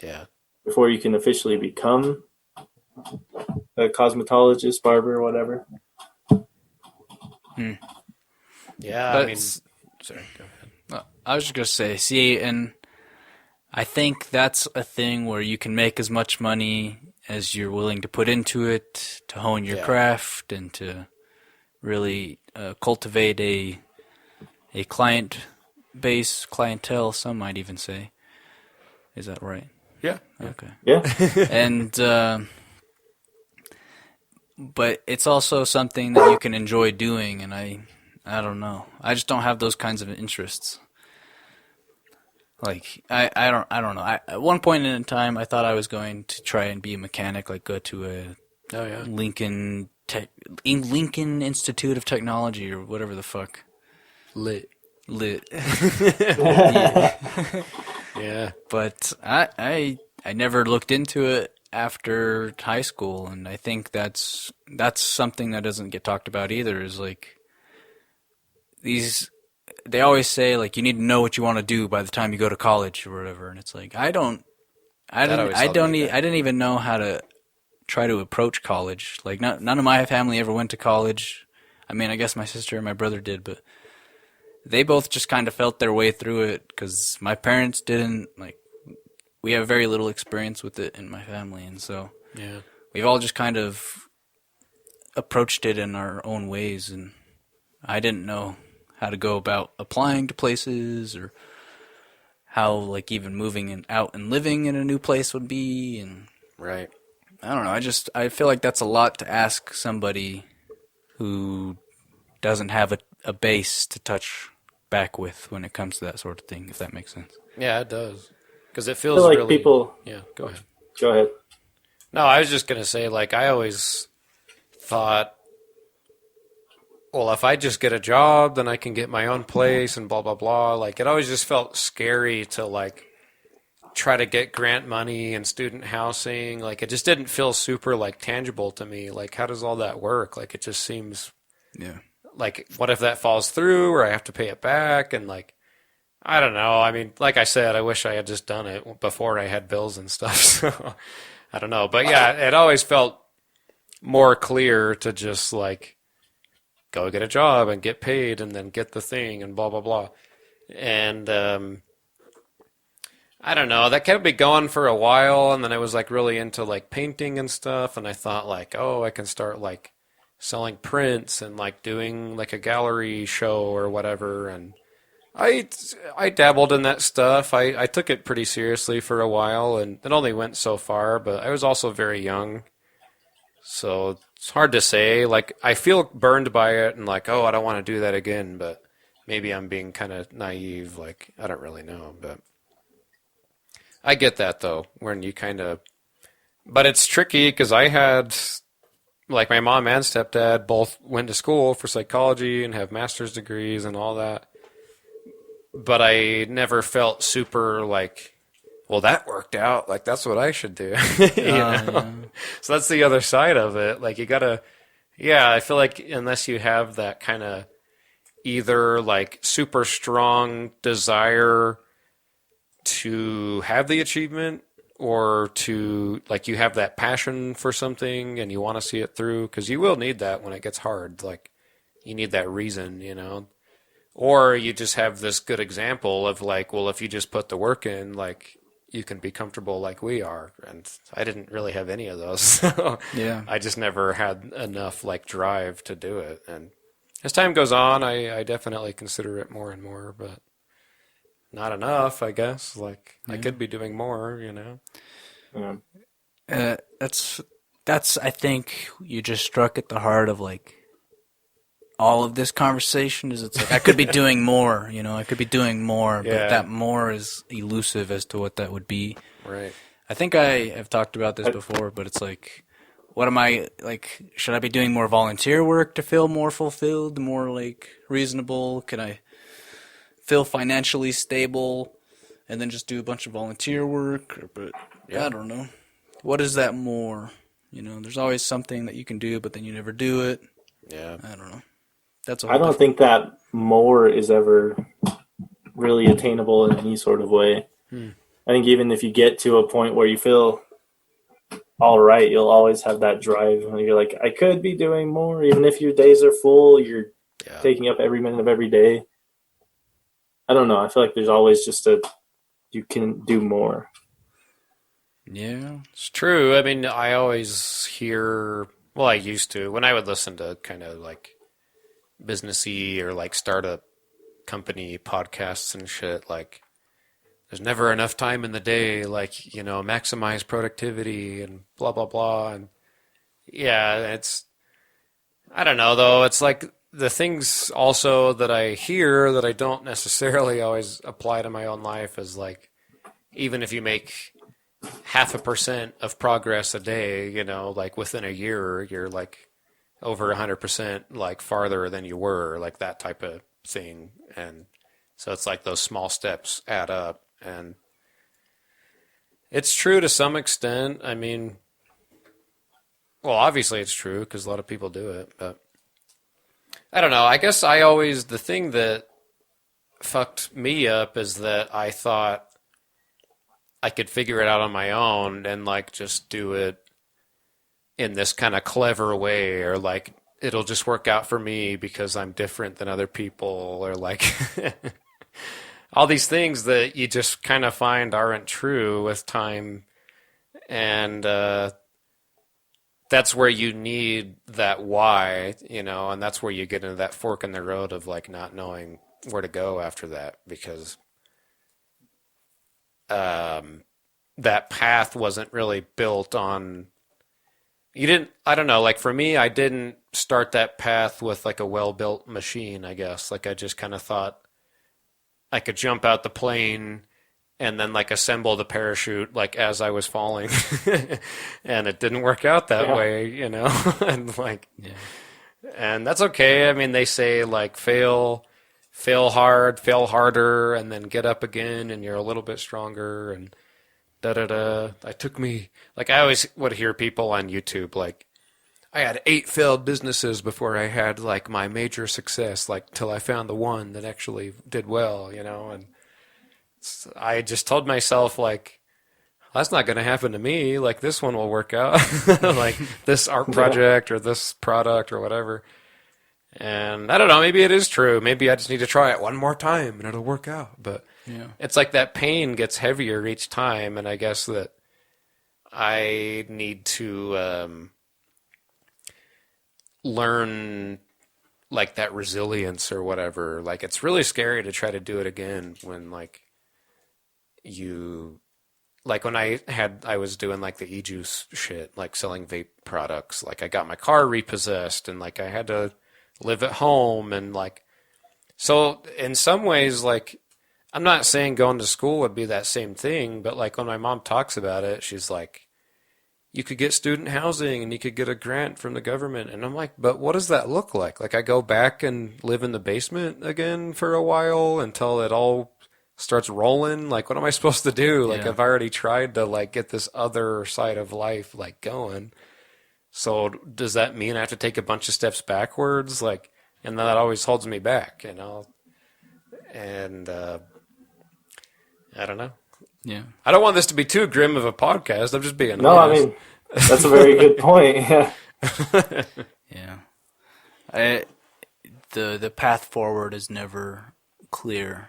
Yeah. before you can officially become a cosmetologist, barber, whatever. Yeah. But I mean, sorry, go ahead. I was just gonna say, see, and I think that's a thing where you can make as much money as you're willing to put into it to hone your Yeah. craft and to really cultivate a clientele. Some might even say, is that right? Yeah. Okay. Yeah. And but it's also something that you can enjoy doing, and I don't know. I just don't have those kinds of interests. Like I don't know. At one point in time, I thought I was going to try and be a mechanic, like go to a Oh, yeah. Lincoln Institute of Technology or whatever the fuck. Lit. Lit. Yeah. But I never looked into it after high school, and I think that's something that doesn't get talked about either. Is like they always say like you need to know what you want to do by the time you go to college or whatever, and it's like I didn't even know how to try to approach college. Like none of my family ever went to college. I mean, I guess my sister and my brother did, but they both just kind of felt their way through it because my parents didn't. Like, we have very little experience with it in my family, and so Yeah. we've all just kind of approached it in our own ways, and I didn't know how to go about applying to places or how like even moving out and living in a new place would be, and Right. I don't know. I feel like that's a lot to ask somebody who doesn't have a base to touch back with when it comes to that sort of thing, if that makes sense. Yeah, it does. Because it I feels feel like really. people. Yeah, go ahead. Go ahead. No, I was just going to say, like, I always thought, well, if I just get a job, then I can get my own place and blah, blah, blah. Like, it always just felt scary to, like, try to get grant money and student housing. Like, it just didn't feel super, like, tangible to me. Like, how does all that work? Like, it just seems Yeah. like, what if that falls through or I have to pay it back? And, like, I don't know. I mean, like I said, I wish I had just done it before I had bills and stuff. So, I don't know. But, yeah, it always felt more clear to just, like, go get a job and get paid and then get the thing and blah, blah, blah. And I don't know. That kept me going for a while. And then I was like really into like painting and stuff. And I thought like, oh, I can start like selling prints and like doing like a gallery show or whatever. And I dabbled in that stuff. I took it pretty seriously for a while, and it only went so far, but I was also very young. So it's hard to say. Like, I feel burned by it and like, oh, I don't want to do that again, but maybe I'm being kind of naive. Like, I don't really know, but I get that though, when you kind of, but it's tricky because I had like my mom and stepdad both went to school for psychology and have master's degrees and all that. But I never felt super like, well, that worked out. Like, that's what I should do. Yeah. So that's the other side of it. Like, you gotta, yeah, I feel like unless you have that kind of either like super strong desire to have the achievement or to like you have that passion for something and you want to see it through, because you will need that when it gets hard. Like, you need that reason, you know. Or you just have this good example of like, well, if you just put the work in, like, you can be comfortable like we are. And I didn't really have any of those. So Yeah. I just never had enough like drive to do it. And as time goes on, I definitely consider it more and more, but not enough, I guess. Like, I could be doing more, you know? Yeah. That's I think you just struck at the heart of like all of this conversation is it's like I could be doing more, you know, I could be doing more, but Yeah. that more is elusive as to what that would be. Right. I think I have talked about this before, but it's like, what am I, like, should I be doing more volunteer work to feel more fulfilled, more, like, reasonable? Can I feel financially stable and then just do a bunch of volunteer work? But I don't know. What is that more? You know, there's always something that you can do, but then you never do it. Yeah. I don't know. That's a I whole don't think that more is ever really attainable in any sort of way. I think even if you get to a point where you feel all right, you'll always have that drive. You're like, I could be doing more. Even if your days are full, you're taking up every minute of every day. I don't know. I feel like there's always just you can do more. Yeah. It's true. I mean, I always hear, well, I used to, when I would listen to kind of like businessy or like startup company podcasts and shit, like, there's never enough time in the day, like, you know, maximize productivity and blah, blah, blah. And yeah, it's, I don't know though. It's like the things also that I hear that I don't necessarily always apply to my own life is like, even if you make 0.5% of progress a day, you know, like within a year, you're like over 100% like farther than you were, like that type of thing. And so it's like those small steps add up. And it's true to some extent. I mean, well, obviously it's true because a lot of people do it, but I don't know. I guess the thing that fucked me up is that I thought I could figure it out on my own and like just do it in this kind of clever way, or like it'll just work out for me because I'm different than other people, or like all these things that you just kind of find aren't true with time. And that's where you need that why, you know, and that's where you get into that fork in the road of like not knowing where to go after that, because that path wasn't really built on, I don't know, like for me, I didn't start that path with like a well-built machine, I guess. Like I just kind of thought I could jump out the plane and then like assemble the parachute like as I was falling. And it didn't work out that way, you know. And like and that's okay. I mean, they say like fail hard, fail harder, and then get up again and you're a little bit stronger, and da da da. I always would hear people on YouTube like, I had 8 failed businesses before I had like my major success, like till I found the one that actually did well, you know. And I just told myself like, that's not going to happen to me. Like this one will work out, like this art project or this product or whatever. And I don't know, maybe it is true. Maybe I just need to try it one more time and it'll work out. But it's like that pain gets heavier each time, and I guess that I need to learn like that resilience or whatever. Like it's really scary to try to do it again when like when I was doing like the e-juice shit, like selling vape products, like I got my car repossessed and like I had to live at home, and like, so in some ways, like, I'm not saying going to school would be that same thing, but like when my mom talks about it, she's like, you could get student housing and you could get a grant from the government. And I'm like, but what does that look like? Like I go back and live in the basement again for a while until it all starts rolling. Like what am I supposed to do? Like Yeah. I've already tried to like get this other side of life like going. So does that mean I have to take a bunch of steps backwards? Like, and that always holds me back, you know? And I don't know. Yeah. I don't want this to be too grim of a podcast. I'm just being No, I honest. mean, that's a very good point. Yeah. Yeah. I the path forward is never clear,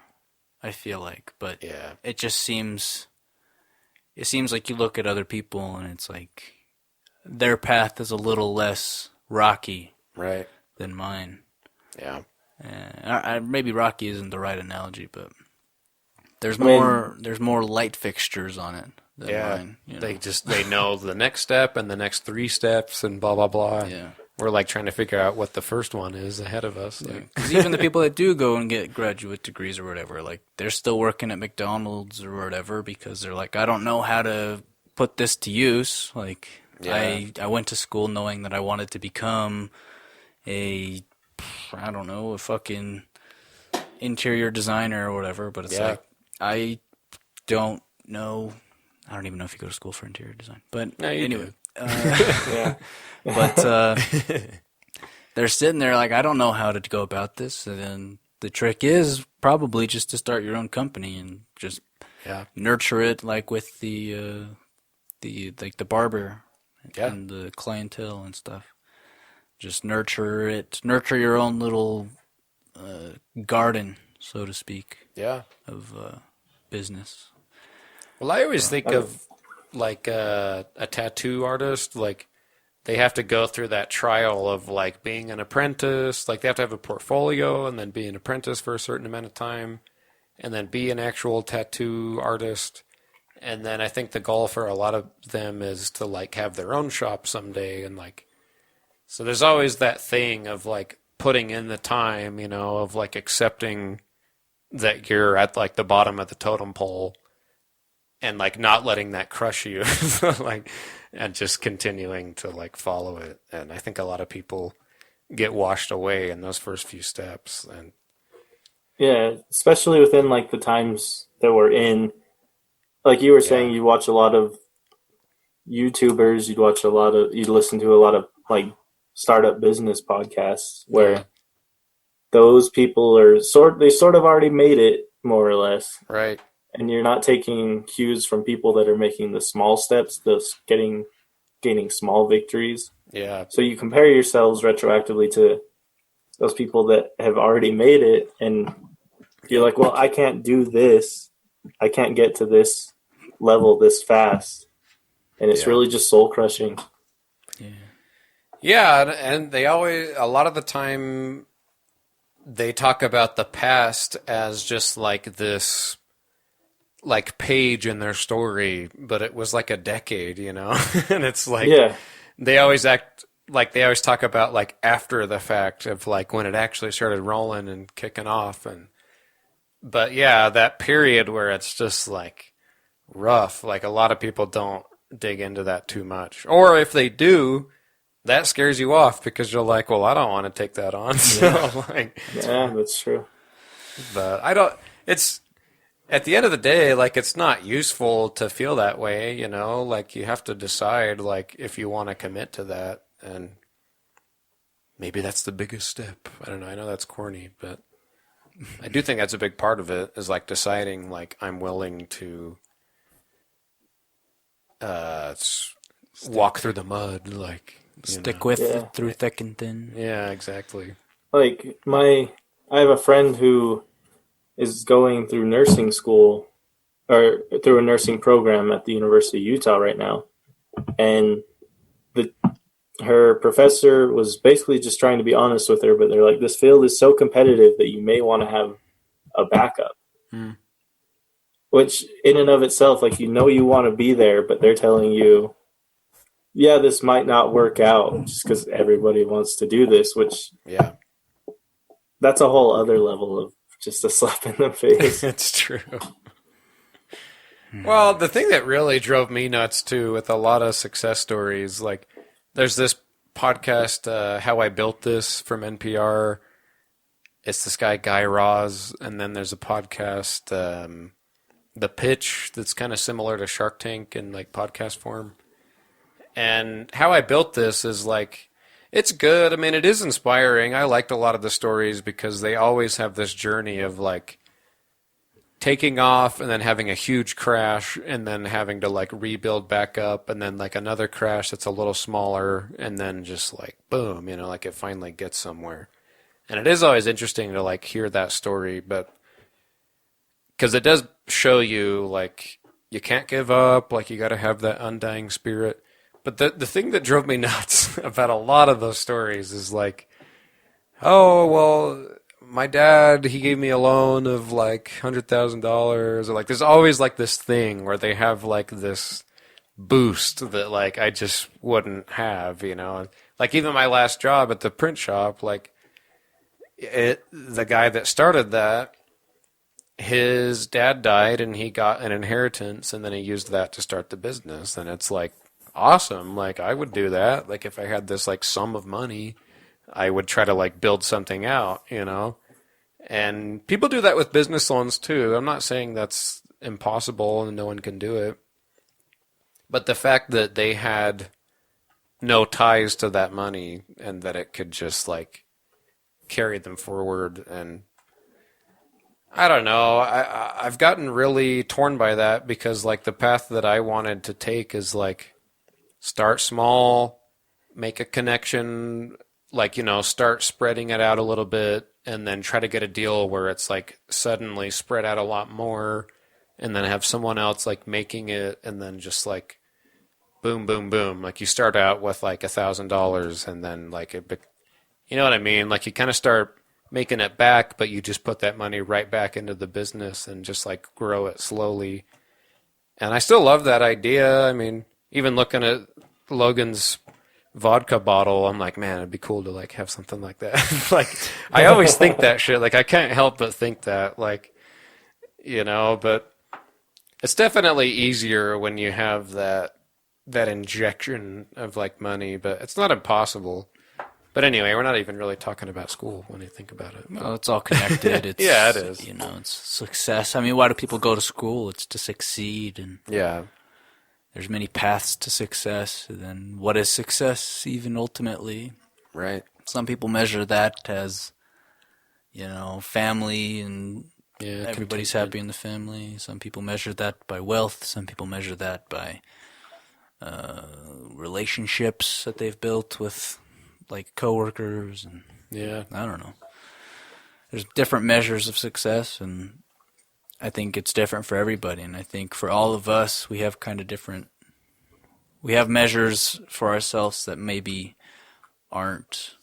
I feel like, but Yeah. it just seems like you look at other people and it's like their path is a little less rocky Right. than mine. Yeah. Maybe rocky isn't the right analogy, but there's I mean- more light fixtures on it than Yeah. mine. You know? They know the next step and the next 3 steps and blah blah blah. Yeah. We're like trying to figure out what the first one is ahead of us. Like, Because even the people that do go and get graduate degrees or whatever, like they're still working at McDonald's or whatever because they're like, I don't know how to put this to use. Like Yeah. I went to school knowing that I wanted to become a fucking interior designer or whatever, but it's Yeah. like I don't know. I don't even know if you go to school for interior design, but No, you anyway. Yeah. But they're sitting there like, I don't know how to go about this. And then the trick is probably just to start your own company and just yeah. nurture it, like with the barber Yeah. and the clientele and stuff. Just nurture it, nurture your own little garden, so to speak, Yeah. of business. Well, I always think of like a tattoo artist, like they have to go through that trial of like being an apprentice, like they have to have a portfolio and then be an apprentice for a certain amount of time and then be an actual tattoo artist. And then I think the goal for a lot of them is to like have their own shop someday and like, so there's always that thing of like putting in the time, you know, of like accepting that you're at like the bottom of the totem pole and like not letting that crush you like and just continuing to like follow it. And I think a lot of people get washed away in those first few steps. And Yeah, especially within like the times that we're in. Like you were saying, you watch a lot of YouTubers, you'd listen to a lot of like startup business podcasts where Yeah. those people they sort of already made it more or less. right. And you're not taking cues from people that are making the small steps, gaining small victories. Yeah. So you compare yourselves retroactively to those people that have already made it, and you're like, well, I can't do this. I can't get to this level this fast. And it's Yeah. really just soul crushing. Yeah, and they always, a lot of the time, they talk about the past as just like this, like page in their story, but it was like a decade, you know? And it's like, Yeah. they always talk about like after the fact of like when it actually started rolling and kicking off. But yeah, that period where it's just like rough, like a lot of people don't dig into that too much. Or if they do, that scares you off because you're like, well, I don't want to take that on. So like, Yeah, that's true. but it's at the end of the day, like it's not useful to feel that way, you know, like you have to decide like if you want to commit to that, and maybe that's the biggest step. I don't know. I know that's corny, but I do think that's a big part of it is like deciding like I'm willing to walk through the mud, like you Stick know. with Yeah. it through thick and thin. Yeah, exactly. Like I have a friend who is going through nursing school or through a nursing program at the University of Utah right now. And her professor was basically just trying to be honest with her, but they're like, this field is so competitive that you may want to have a backup. Hmm. Which in and of itself, like, you want to be there, but they're telling you, yeah, this might not work out just because everybody wants to do this, which Yeah, that's a whole other level of just a slap in the face. it's true. Well, the thing that really drove me nuts too, with a lot of success stories, like there's this podcast, "How I Built This" from NPR. It's this guy Raz, and then there's a podcast, "The Pitch," that's kind of similar to Shark Tank in like podcast form. And "How I Built This" is like, it's good. I mean, it is inspiring. I liked a lot of the stories because they always have this journey of like taking off and then having a huge crash and then having to like rebuild back up and then like another crash that's a little smaller and then just like boom, like it finally gets somewhere. And it is always interesting to like hear that story, but because it does show you like you can't give up, like you got to have that undying spirit. But the thing that drove me nuts about a lot of those stories is like, oh, well, my dad, he gave me a loan of like $100,000, or like there's always like this thing where they have like this boost that like I just wouldn't have, Like even my last job at the print shop, like the guy that started that, his dad died and he got an inheritance and then he used that to start the business, and it's like awesome. Like I would do that. Like if I had this like sum of money, I would try to like build something out, And people do that with business loans too. I'm not saying that's impossible and no one can do it. But the fact that they had no ties to that money and that it could just like carry them forward, and I don't know. I've gotten really torn by that because like the path that I wanted to take is like start small, make a connection, like, start spreading it out a little bit and then try to get a deal where it's like suddenly spread out a lot more and then have someone else like making it and then just like boom, boom, boom. Like you start out with like $1,000 and then like you know what I mean? Like you kind of start making it back, but you just put that money right back into the business and just like grow it slowly. And I still love that idea. I mean, even looking at Logan's vodka bottle, I'm like, man, it'd be cool to like have something like that. Like I always think that shit. Like I can't help but think that, like, but it's definitely easier when you have that injection of like money, but it's not impossible. But anyway, we're not even really talking about school when you think about it. Well, it's all connected. It's, yeah, it is. It's success. I mean, why do people go to school? It's to succeed, and yeah. There's many paths to success. And then what is success even ultimately? Right. Some people measure that as, family and everybody's happy in the family. Some people measure that by wealth. Some people measure that by relationships that they've built with like coworkers. And I don't know. There's different measures of success, and I think it's different for everybody, and I think for all of us, we have kind of different. We have measures for ourselves that maybe aren't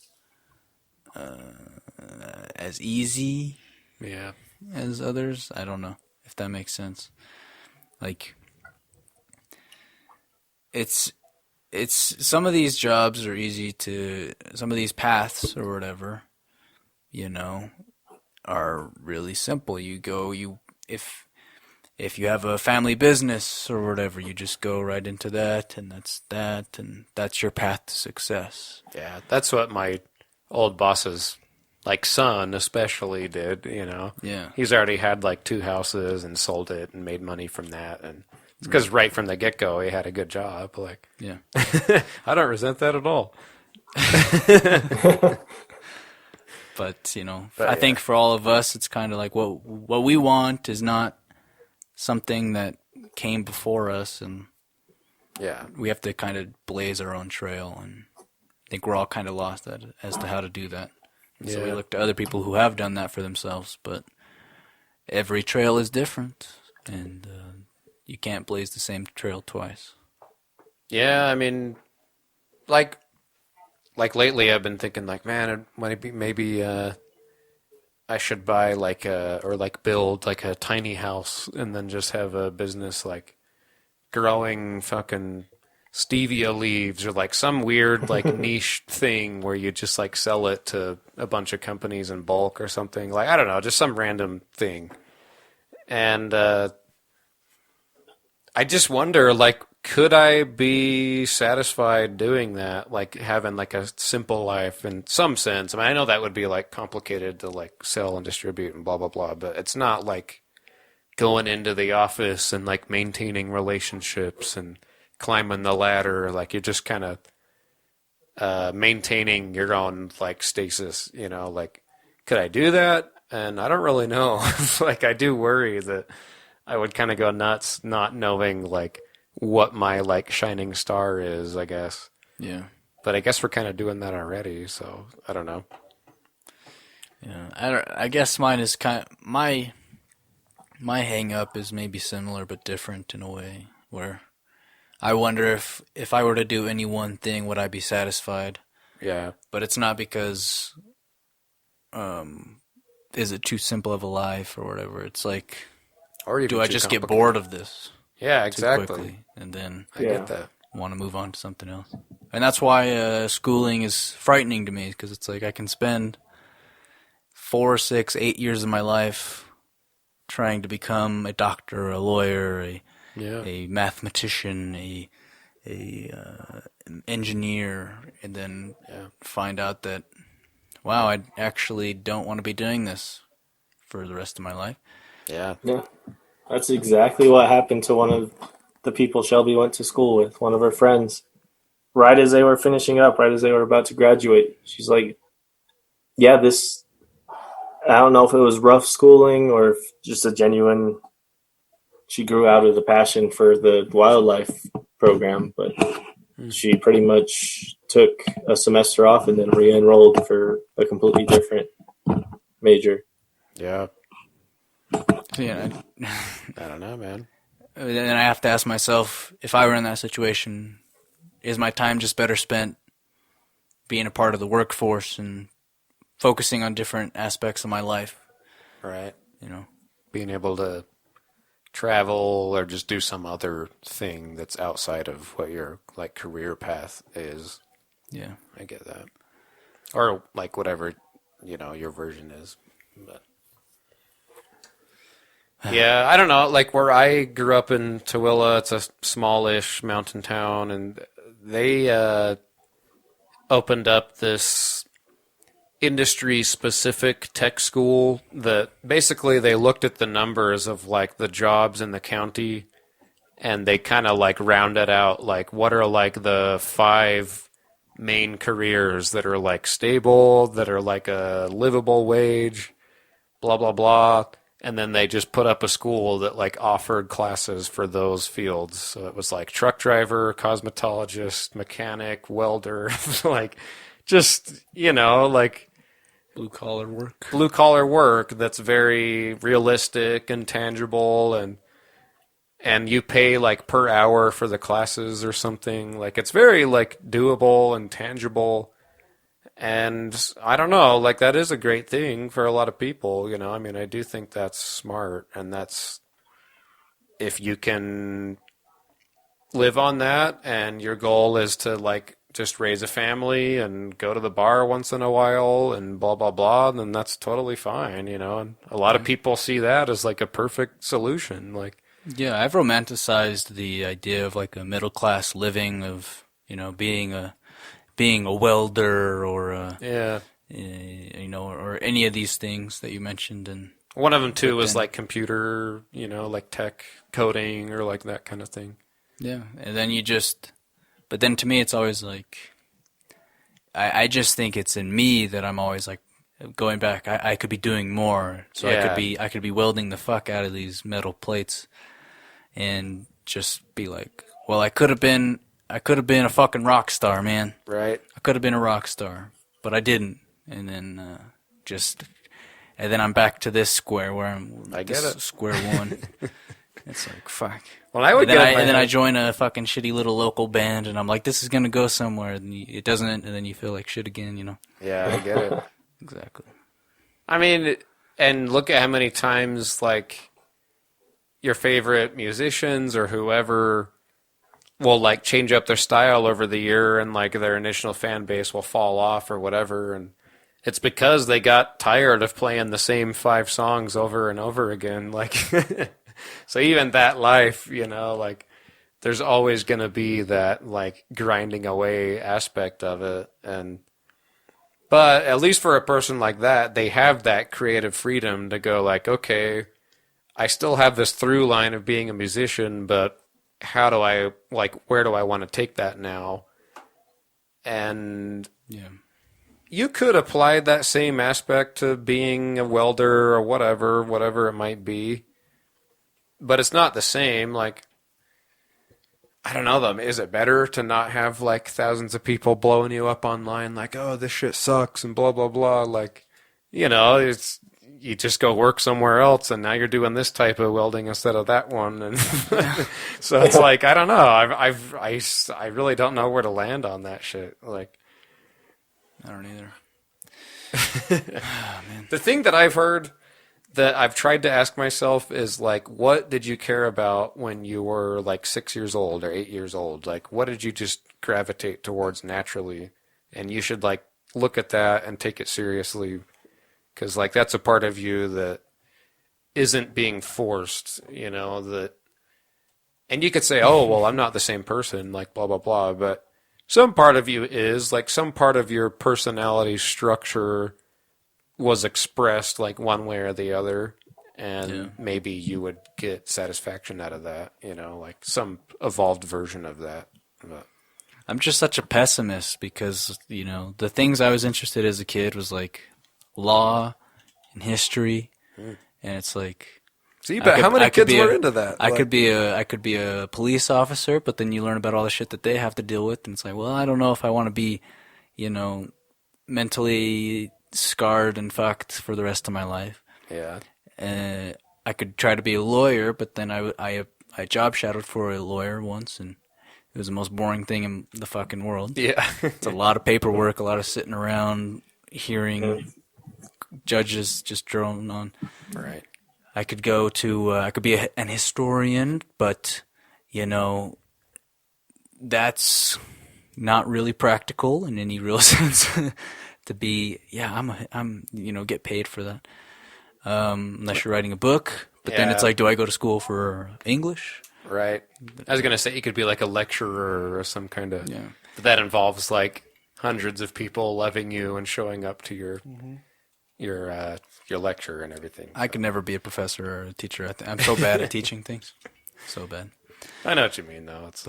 as easy, as others. I don't know if that makes sense. Like, it's some of these jobs are easy to. Some of these paths or whatever, are really simple. If you have a family business or whatever, you just go right into that, and that's your path to success. Yeah, that's what my old boss's son especially did, Yeah. He's already had like 2 houses and sold it and made money from that, and it's because right from the get-go he had a good job. Like, yeah. I don't resent that at all. But, I think for all of us, it's kind of like what we want is not something that came before us, and we have to kind of blaze our own trail, and I think we're all kind of lost as to how to do that. So we look to other people who have done that for themselves, but every trail is different, and you can't blaze the same trail twice. Yeah, I mean, like lately I've been thinking like, man, maybe I should buy or build like a tiny house and then just have a business like growing fucking stevia leaves or like some weird like niche thing where you just like sell it to a bunch of companies in bulk or something. Like, I don't know, just some random thing. And I just wonder, like, could I be satisfied doing that? Like, having, like, a simple life in some sense. I mean, I know that would be, like, complicated to, like, sell and distribute and blah, blah, blah, but it's not, like, going into the office and, like, maintaining relationships and climbing the ladder. Like, you're just kind of maintaining your own, like, stasis, you know? Like, could I do that? And I don't really know. Like, I do worry that I would kind of go nuts not knowing, like, what my, like, shining star is, I guess. Yeah. But I guess we're kind of doing that already, so I don't know. Yeah. I guess mine is my hang up is maybe similar but different in a way, where I wonder if I were to do any one thing, would I be satisfied? Yeah. But it's not because is it too simple of a life or whatever. It's like, Or even do I too just get complicated. bored of this Yeah, too exactly. quickly and then I get that. want to move on to something else? And that's why schooling is frightening to me, because it's like I can spend 4, 6, 8 years of my life trying to become a doctor, a lawyer, a mathematician, a engineer, and then find out that, wow, I actually don't want to be doing this for the rest of my life. Yeah. Yeah, that's exactly what happened to one of the people Shelby went to school with, one of her friends. Right as they were finishing up, right as they were about to graduate, she's like, yeah, this, I don't know if it was rough schooling or if just a genuine, she grew out of the passion for the wildlife program, but she pretty much took a semester off and then re-enrolled for a completely different major. Yeah. So, yeah, I don't know, man. then I have to ask myself, if I were in that situation, is my time just better spent being a part of the workforce and focusing on different aspects of my life? Right. You know, Being able to travel or just do some other thing that's outside of what your, like, career path is. yeah. I get that. Or, like, whatever, you know, your version is. But yeah, I don't know. Like, where I grew up in Tooele, it's a smallish mountain town, and they opened up this industry-specific tech school that basically they looked at the numbers of, like, the jobs in the county, and they kind of, like, rounded out, like, what are, like, the 5 main careers that are, like, stable, that are, like, a livable wage, blah, blah, blah. And then they just put up a school that, like, offered classes for those fields. So it was, like, truck driver, cosmetologist, mechanic, welder, like, just, you know, like, Blue-collar work. blue-collar work that's very realistic and tangible, and you pay, like, per hour for the classes or something. Like, it's very, like, doable and tangible. And I don't know, like, that is a great thing for a lot of people, you know. I mean, I do think that's smart, and that's, if you can live on that and your goal is to, like, just raise a family and go to the bar once in a while and blah, blah, blah, then that's totally fine, you know. And a lot of people see that as, like, a perfect solution. Like, Yeah, I've romanticized the idea of like a middle-class living of, you know, being a welder or yeah. you know, or any of these things that you mentioned. And One of them, too, But was, then- like, computer, you know, like tech coding or, like, that kind of thing. yeah, and then but then to me it's always like, I just think it's in me that I'm always like going back. I could be doing more, so Yeah. I could be welding the fuck out of these metal plates, and just be like, well, I could have been a fucking rock star, man. Right? I could have been a rock star, but I didn't. And then and then I'm back to this square where I get it. square one. It's like, fuck. Well, I would And then, get and then I join a fucking shitty little local band, and I'm like, this is gonna go somewhere, and it doesn't, and then you feel like shit again, you know? Yeah, I get it. Exactly. I mean, and look at how many times, like, your favorite musicians or whoever will, like, change up their style over the year, and, like, their initial fan base will fall off or whatever, and it's because they got tired of playing the same 5 songs over and over again. Like, So even that life, like there's always going to be that like grinding away aspect of it. But at least for a person like that, they have that creative freedom to go like, okay, I still have this through line of being a musician, but how do I, like, where do I want to take that now? And Yeah. you could apply that same aspect to being a welder or whatever it might be. But it's not the same. Like, I don't know, though. Is it better to not have, like, thousands of people blowing you up online, like, oh, this shit sucks and blah, blah, blah. Like, it's you just go work somewhere else, and now you're doing this type of welding instead of that one. And so it's like, I don't know. I really don't know where to land on that shit. Like, I don't either. the thing that I've heard that I've tried to ask myself is like, what did you care about when you were like 6 years old or 8 years old? Like, what did you just gravitate towards naturally? And you should like look at that and take it seriously, because like that's a part of you that isn't being forced, that. And you could say, oh, well, I'm not the same person, like blah, blah, blah. But some part of you is, like some part of your personality structure was expressed like one way or the other, and maybe you would get satisfaction out of that, like some evolved version of that. But I'm just such a pessimist because, the things I was interested in as a kid was like law and history, and it's like, see, but how many kids were into that? I could be a police officer, but then you learn about all the shit that they have to deal with, and it's like, well, I don't know if I want to be, mentally scarred and fucked for the rest of my life. Yeah. I could try to be a lawyer, but then I job shadowed for a lawyer once, and it was the most boring thing in the fucking world. Yeah. It's a lot of paperwork, a lot of sitting around hearing judges just drone on. Right. I could go to I could be an historian, but that's not really practical in any real sense. To be, I'm get paid for that. Unless you're writing a book, but then it's like, do I go to school for English? Right. I was gonna say you could be like a lecturer or some kind of. Yeah. But that involves like hundreds of people loving you and showing up to your lecture and everything. I could never be a professor or a teacher. I'm so bad at teaching things. So bad. I know what you mean, though. It's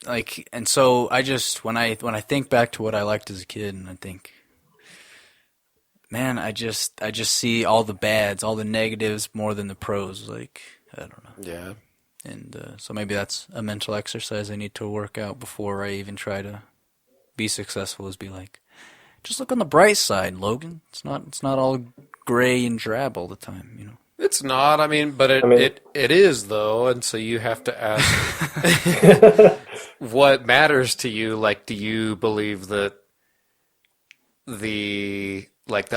like, and so I just when I think back to what I liked as a kid, and I think, man, I just see all the bads, all the negatives more than the pros. Like, I don't know. Yeah. And so maybe that's a mental exercise I need to work out before I even try to be successful. Is be like, just look on the bright side, Logan. It's not all gray and drab all the time, It's not. I mean, but it is though, and so you have to ask what matters to you. Like, do you believe that the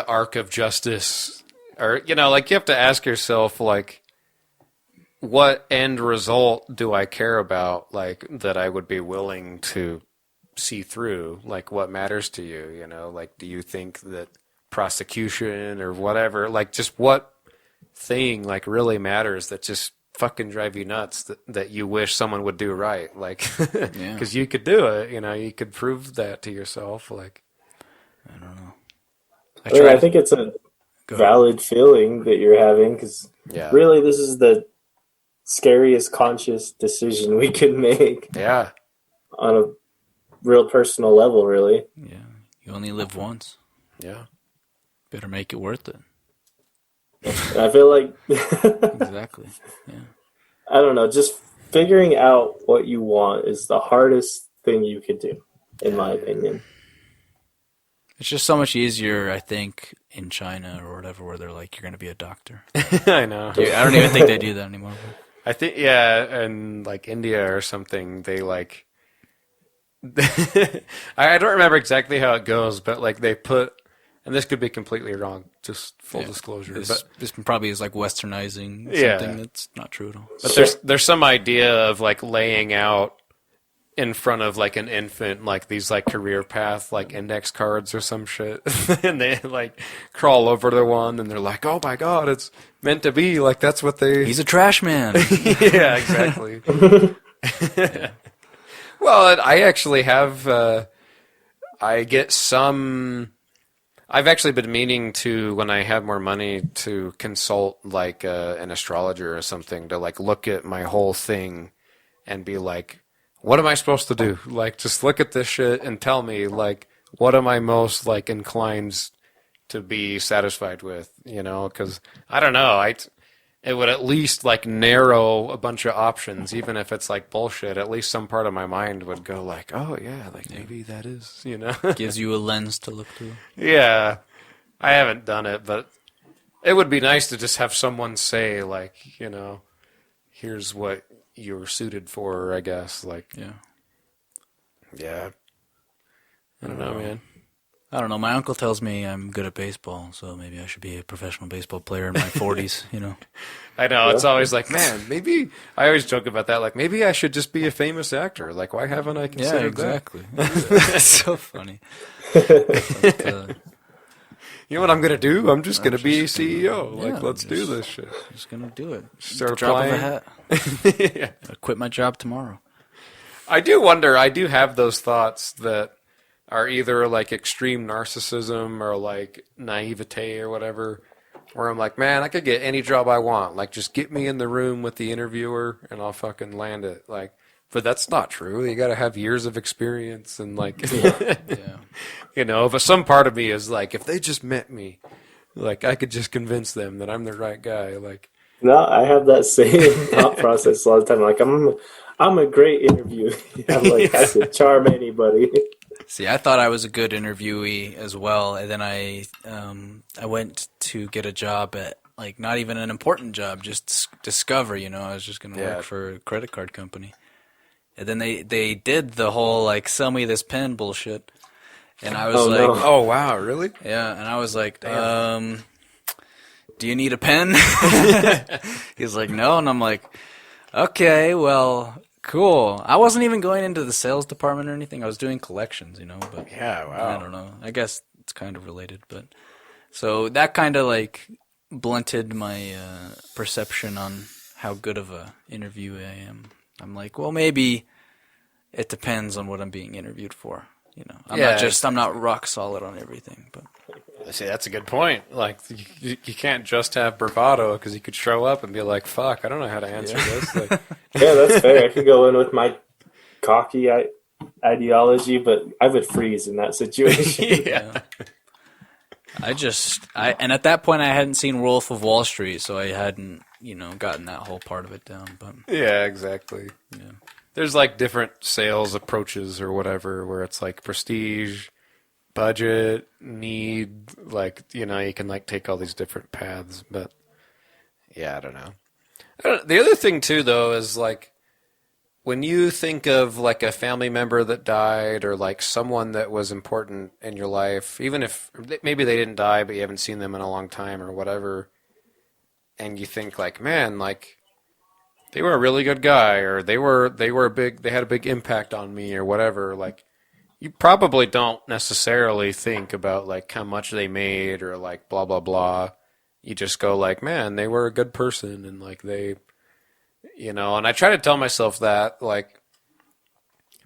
arc of justice, or like you have to ask yourself, like, what end result do I care about, like that I would be willing to see through? Like, what matters to you? Like, do you think that prosecution or whatever, like, just what thing like really matters that just fucking drive you nuts that you wish someone would do right, like, because you could do it, you could prove that to yourself. Like, I don't know. I think it's a valid feeling that you're having, because really this is the scariest conscious decision we could make. Yeah. On a real personal level, really. Yeah. You only live once. Yeah. Better make it worth it. And I feel like exactly. Yeah. I don't know, just figuring out what you want is the hardest thing you could do, in my opinion. It's just so much easier, I think, in China or whatever, where they're like, you're going to be a doctor. I know. I don't even think they do that anymore. I think, and like India or something, they like, I don't remember exactly how it goes, but like they put, and this could be completely wrong, just full disclosure. This probably is like westernizing something that's not true at all. But there's some idea of like laying out in front of like an infant, like these like career path like index cards or some shit, and they like crawl over to one, and they're like, "Oh my god, it's meant to be." Like that's what they. He's a trash man. Yeah, exactly. Well, I actually have. I get some. I've actually been meaning to, when I have more money, to consult like an astrologer or something to like look at my whole thing and be like, what am I supposed to do? Like, just look at this shit and tell me, like, what am I most like inclined to be satisfied with? You know, because I don't know. It would at least like narrow a bunch of options, even if it's like bullshit. At least some part of my mind would go like, oh yeah, like maybe that is, you know. Gives you a lens to look through. Yeah, I haven't done it, but it would be nice to just have someone say like, you know, here's what you're suited for, I guess. Like, yeah. I don't know, man. I don't know. My uncle tells me I'm good at baseball, so maybe I should be a professional baseball player in my 40s, you know. I know, it's always like, man, maybe, I always joke about that, like, maybe I should just be a famous actor. Like, why haven't I considered exactly. That's so funny. But, you know what I'm going to do? I'm just going to be CEO. Like, let's do this shit. I'm just going to do it. Start Drop of applying. a hat. Yeah. I quit my job tomorrow. I do wonder, I do have those thoughts that are either like extreme narcissism or like naivete or whatever, where I'm like, man, I could get any job I want. Like, just get me in the room with the interviewer and I'll fucking land it. Like, but that's not true. You got to have years of experience and like, you know, but some part of me is like, if they just met me, like I could just convince them that I'm the right guy. Like, No, I have that same thought process a lot of the time. Like, I'm a great interviewer. I'm like, I could charm anybody. See, I thought I was a good interviewee as well, and then I went to get a job at, like, not even an important job, just Discover, you know. I was just going to work for a credit card company. And then they did the whole, like, sell me this pen bullshit. And I was like, oh, wow, really? Yeah, and I was like, do you need a pen? He's like, no, and I'm like, okay, well, cool. I wasn't even going into the sales department or anything. I was doing collections, you know, but Yeah, wow. I don't know. I guess it's kind of related, but so that kind of like blunted my perception on how good of a interviewee I am. I'm like, well, maybe it depends on what I'm being interviewed for. You know, I'm not rock solid on everything, but. See, that's a good point. Like, you can't just have bravado because you could show up and be like, fuck, I don't know how to answer this. Like, Yeah, that's fair. I could go in with my cocky ideology, but I would freeze in that situation. yeah. And at that point I hadn't seen Wolf of Wall Street, so I hadn't, you know, gotten that whole part of it down. But Yeah, exactly. yeah, There's like different sales approaches or whatever where it's like prestige, budget, need, like, you know, you can like take all these different paths, but yeah, I don't know. The other thing too, though, is like when you think of like a family member that died or like someone that was important in your life, even if maybe they didn't die, but you haven't seen them in a long time or whatever, and you think like, man, like they were a really good guy, or they had a big impact on me or whatever, like, you probably don't necessarily think about like how much they made or like blah blah blah. You just go like, man, they were a good person, and like they, you know. And I try to tell myself that, like,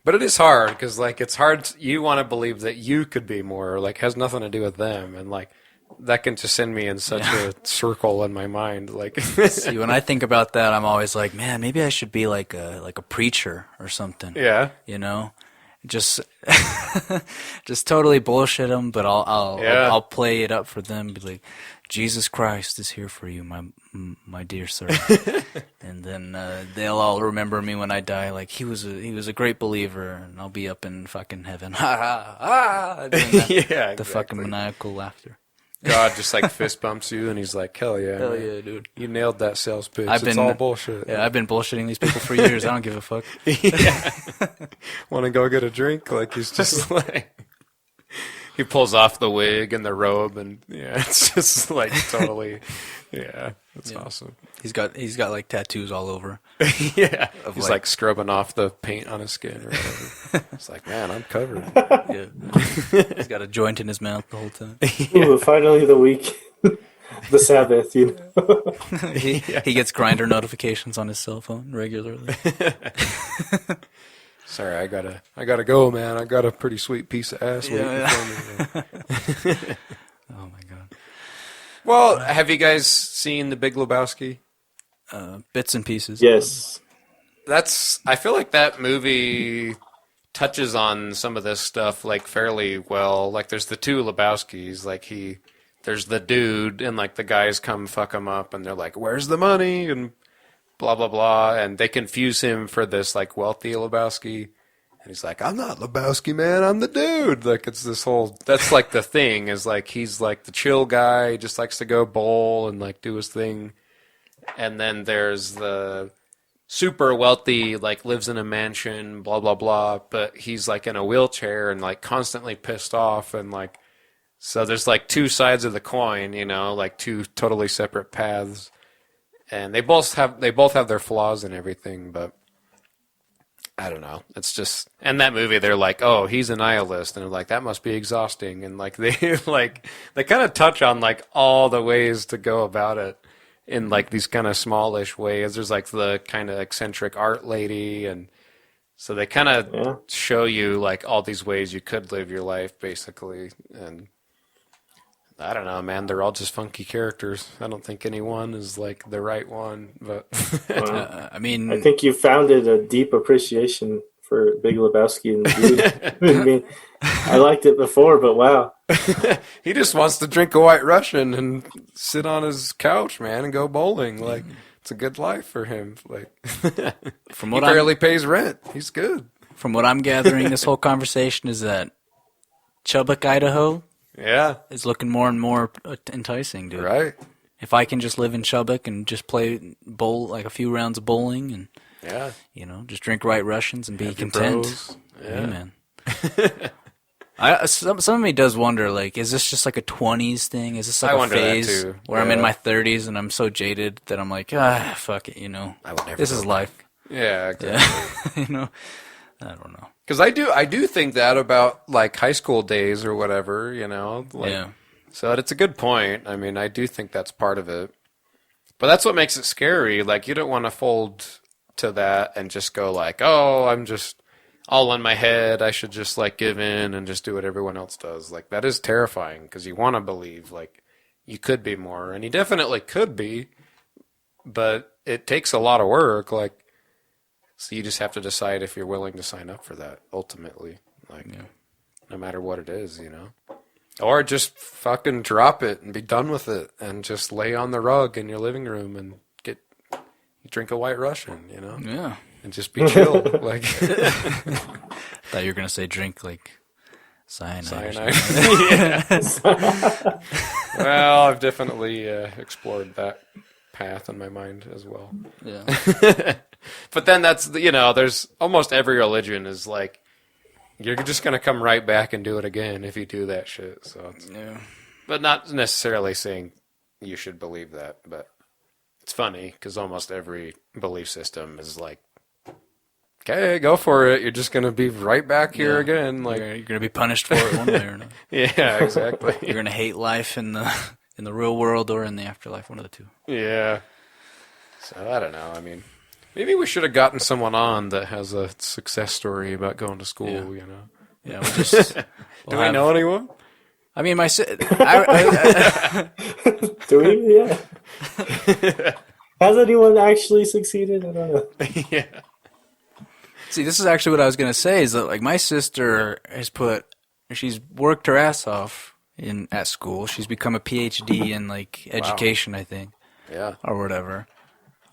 but it is hard because like it's hard. You want to believe that you could be more, like, has nothing to do with them, and like that can just send me in such a circle in my mind. Like, see, when I think about that, I'm always like, man, maybe I should be like a preacher or something. yeah. You know. Just totally bullshit them, but I'll play it up for them. Be like, Jesus Christ is here for you, my dear sir. And then they'll all remember me when I die. Like, he was a great believer, and I'll be up in fucking heaven. Ha ha ha! The fucking maniacal laughter. God just like fist bumps you, and he's like, hell yeah, Hell man. yeah, dude. You nailed that sales pitch. It's all bullshit. Yeah, I've been bullshitting these people for years. I don't give a fuck. Yeah. Want to go get a drink? Like, he's just like, he pulls off the wig and the robe, and yeah, it's just like totally, yeah, that's awesome. He's got like tattoos all over. Yeah, he's like scrubbing off the paint on his skin or whatever. It's like, man, I'm covered. Yeah. He's got a joint in his mouth the whole time. Ooh, finally the week. The Sabbath, you know. He gets Grinder notifications on his cell phone regularly. Sorry, I gotta go, man. I got a pretty sweet piece of ass waiting for me. Oh my god. Well, have you guys seen The Big Lebowski? Bits and pieces. Yes. I feel like that movie touches on some of this stuff like fairly well. Like there's the two Lebowskis, like there's the dude and like the guys come fuck him up and they're like, "Where's the money?" and blah blah blah, and they confuse him for this like wealthy Lebowski. And he's like, "I'm not Lebowski, man. I'm the dude." Like it's this whole that's like the thing is like he's like the chill guy, he just likes to go bowl and like do his thing. And then there's the super wealthy, like lives in a mansion, blah blah blah, but he's like in a wheelchair and like constantly pissed off and like so there's like two sides of the coin, you know, like two totally separate paths. And they both have their flaws and everything, but I don't know. It's just in that movie they're like, "Oh, he's a nihilist," and they're like, "That must be exhausting." And like they kind of touch on like all the ways to go about it in like these kind of smallish ways. There's like the kind of eccentric art lady, and so they kind of show you like all these ways you could live your life basically. And I don't know, man. They're all just funky characters. I don't think anyone is like the right one, but I mean, I think you founded a deep appreciation for Big Lebowski and the dude. I mean, I liked it before, but wow. He just wants to drink a White Russian and sit on his couch, man, and go bowling. Like it's a good life for him. Like from he what barely pays rent. He's good. From what I'm gathering, this whole conversation is that Chubbuck, Idaho, is looking more and more enticing, dude. Right. If I can just live in Chubbuck and just play bowl like a few rounds of bowling and you know, just drink White Russians and be content. Yeah, man. Some of me does wonder, like, is this just like a 20s thing? Is this like a phase where I'm in my 30s and I'm so jaded that I'm like, fuck it, you know, this is life. Yeah, exactly. You know, I don't know. Because I do think that about like high school days or whatever, you know. Like, so it's a good point. I mean, I do think that's part of it. But that's what makes it scary. Like, you don't want to fold to that and just go like, oh, I'm just all in my head. I should just like give in and just do what everyone else does. Like, that is terrifying because you want to believe like you could be more. And you definitely could be. But it takes a lot of work. Like, so you just have to decide if you're willing to sign up for that ultimately. Like, no matter what it is, you know. Or just fucking drop it and be done with it and just lay on the rug in your living room and drink a White Russian, you know? Yeah. And just be chill. Like, thought you were going to say drink like cyanide. Well, I've definitely explored that path in my mind as well. Yeah. But then that's, you know, there's almost every religion is like, you're just going to come right back and do it again if you do that shit. So, but not necessarily saying you should believe that, but it's funny because almost every belief system is like, okay, go for it. You're just going to be right back here again. Like you're going to be punished for it one way or another. Yeah, exactly. You're going to hate life in the real world or in the afterlife, one of the two. Yeah. So I don't know. I mean, maybe we should have gotten someone on that has a success story about going to school, you know. Yeah, we'll just... Do we know anyone? I mean, do we? Yeah. Has anyone actually succeeded? I don't know. Yeah. See, this is actually what I was going to say, is that, like, my sister she's worked her ass off at school. She's become a PhD in, like, education, I think. Yeah. Or whatever.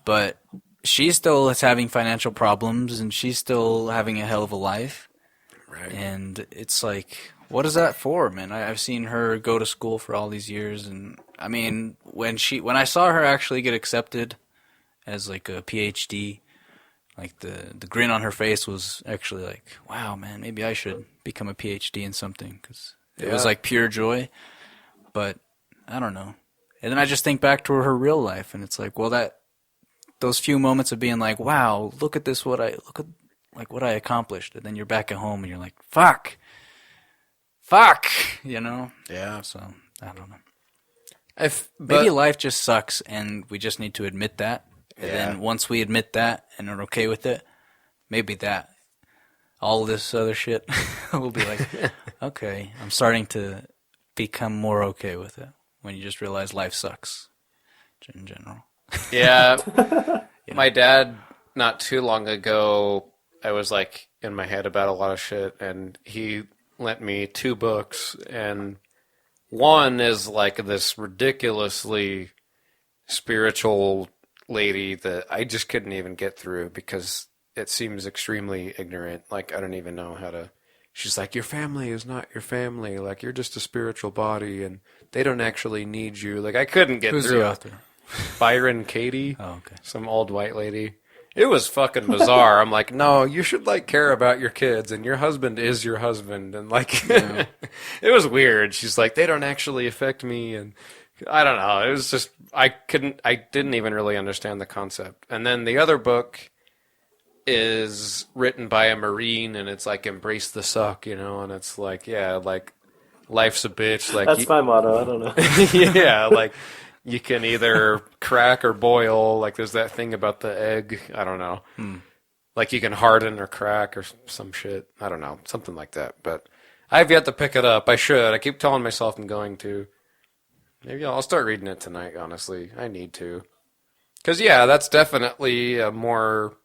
But she still is having financial problems, and she's still having a hell of a life. Right. And it's like, what is that for, man? I've seen her go to school for all these years, and I mean, when I saw her actually get accepted as like a PhD, like the grin on her face was actually like, wow, man, maybe I should become a PhD in something, because It was like pure joy. But I don't know. And then I just think back to her real life, and it's like, well, those few moments of being like, wow, look at what I accomplished, and then you're back at home and you're like, fuck, you know? Yeah. So I don't know. But Maybe life just sucks, and we just need to admit that. And Yeah. then once we admit that and are okay with it, maybe all this other shit will be like, okay, I'm starting to become more okay with it. When you just realize life sucks, in general. Yeah. My dad, not too long ago, I was like in my head about a lot of shit, and he lent me 2 books, and one is like this ridiculously spiritual lady that I just couldn't even get through because it seems extremely ignorant. Like, I don't even know how to. She's like, your family is not your family. Like, you're just a spiritual body, and they don't actually need you. Like, I couldn't get Who's through the it. author? Byron Katie. Oh, okay. Some old white lady. It was fucking bizarre. I'm like, no, you should like care about your kids, and your husband is your husband, and like, Yeah. it was weird. She's like, they don't actually affect me, and I don't know. It was just I didn't even really understand the concept. And then the other book is written by a Marine, and it's like embrace the suck, you know, and it's like, yeah, like life's a bitch. Like That's my motto. I don't know. yeah, like you can either crack or boil. Like there's that thing about the egg. I don't know. Like you can harden or crack or some shit. I don't know. Something like that. But I've yet to pick it up. I should. I keep telling myself I'm going to. Maybe I'll start reading it tonight, honestly. I need to. Because, yeah, that's definitely a more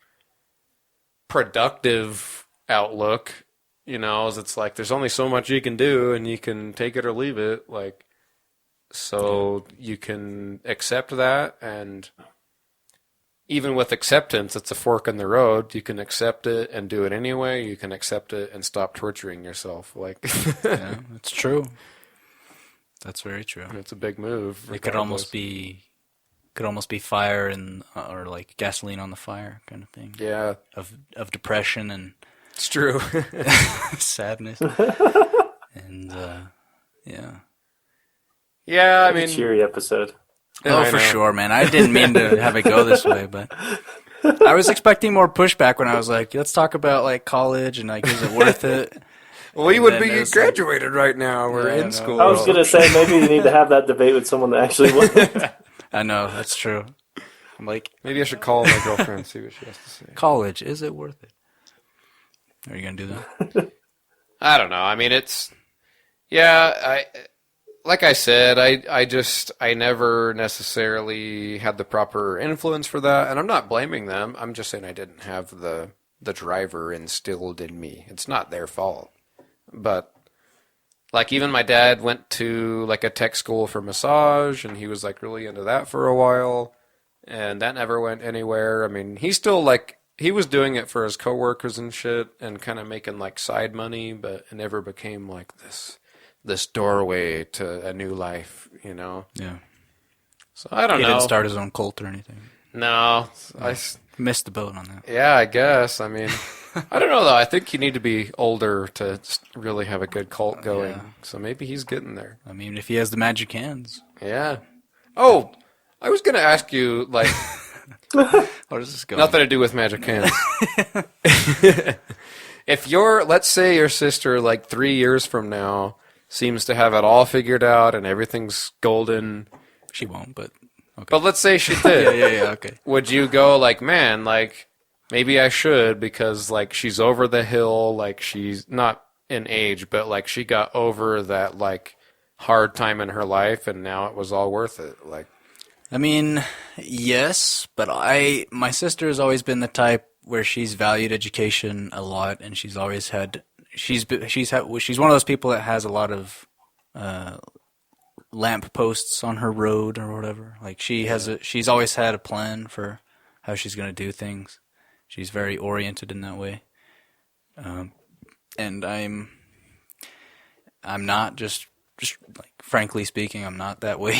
productive outlook. You know, as it's like there's only so much you can do and you can take it or leave it. Like, so you can accept that, and even with acceptance, it's a fork in the road. You can accept it and do it anyway. You can accept it and stop torturing yourself. Like, Yeah, it's true. That's very true. it's a big move. It could almost be fire and or like gasoline on the fire kind of thing. Yeah, Of depression and it's true. sadness. And yeah. Yeah, I Pretty mean, cheery episode. Yeah, Oh, I for know. sure, man. I didn't mean to have it go this way, but I was expecting more pushback when I was like, let's talk about like college and like, is it worth it? Well, we And would then be it was graduated right now. We're Yeah, I know. in school. I was gonna say maybe you need to have that debate with someone that actually won. I know, that's true. I'm like, Maybe I should call my girlfriend and see what she has to say. college, is it worth it? Are you going to do that? I don't know. I mean, like I said, I never necessarily had the proper influence for that, and I'm not blaming them. I'm just saying I didn't have the driver instilled in me. It's not their fault. But like even my dad went to like a tech school for massage, and he was like really into that for a while, and that never went anywhere. I mean, he was doing it for his coworkers and shit, and kind of making like side money, but it never became like this doorway to a new life, you know. Yeah. So I don't He know. didn't start his own cult or anything. No, Missed the boat on that. yeah, I guess. I mean, I don't know though. I think you need to be older to really have a good cult going. Yeah. So maybe he's getting there. I mean, if he has the magic hands. Yeah. Oh, I was gonna ask you like What is this going? nothing to do with magic hands. If let's say your sister like 3 years from now seems to have it all figured out and everything's golden, She won't, but okay. but let's say she did. yeah, okay. Would you go like, man, like maybe I should because like she's over the hill, like she's not in age, but like she got over that like hard time in her life and now it was all worth it. Like, I mean, yes, but my sister has always been the type where she's valued education a lot, and she's one of those people that has a lot of lamp posts on her road or whatever. Like she's always had a plan for how she's going to do things. She's very oriented in that way. And I'm not just like frankly speaking, I'm not that way.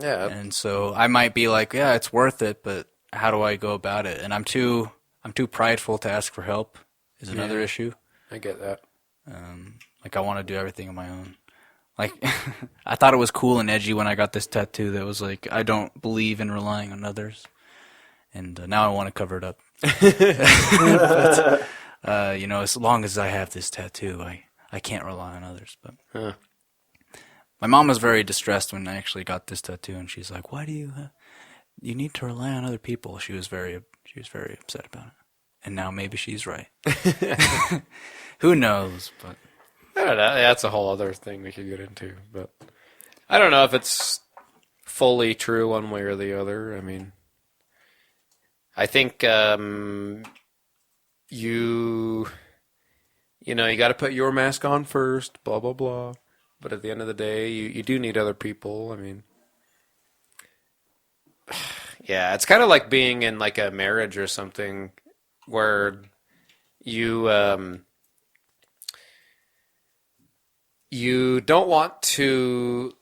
yeah, And so I might be like, yeah, it's worth it, but how do I go about it? And I'm too prideful to ask for help is another Yeah. issue. I get that. Like I want to do everything on my own. Like, I thought it was cool and edgy when I got this tattoo that was like, I don't believe in relying on others. And now I want to cover it up. But, as long as I have this tattoo, I can't rely on others. But my mom was very distressed when I actually got this tattoo, and she's like, "Why do you need to rely on other people?" She was very upset about it. And now maybe she's right. Who knows? But I don't know. That's a whole other thing we could get into. But I don't know if it's fully true one way or the other. I mean, I think you got to put your mask on first, blah, blah, blah. But at the end of the day, you do need other people. I mean, yeah, it's kind of like being in like a marriage or something where you don't want to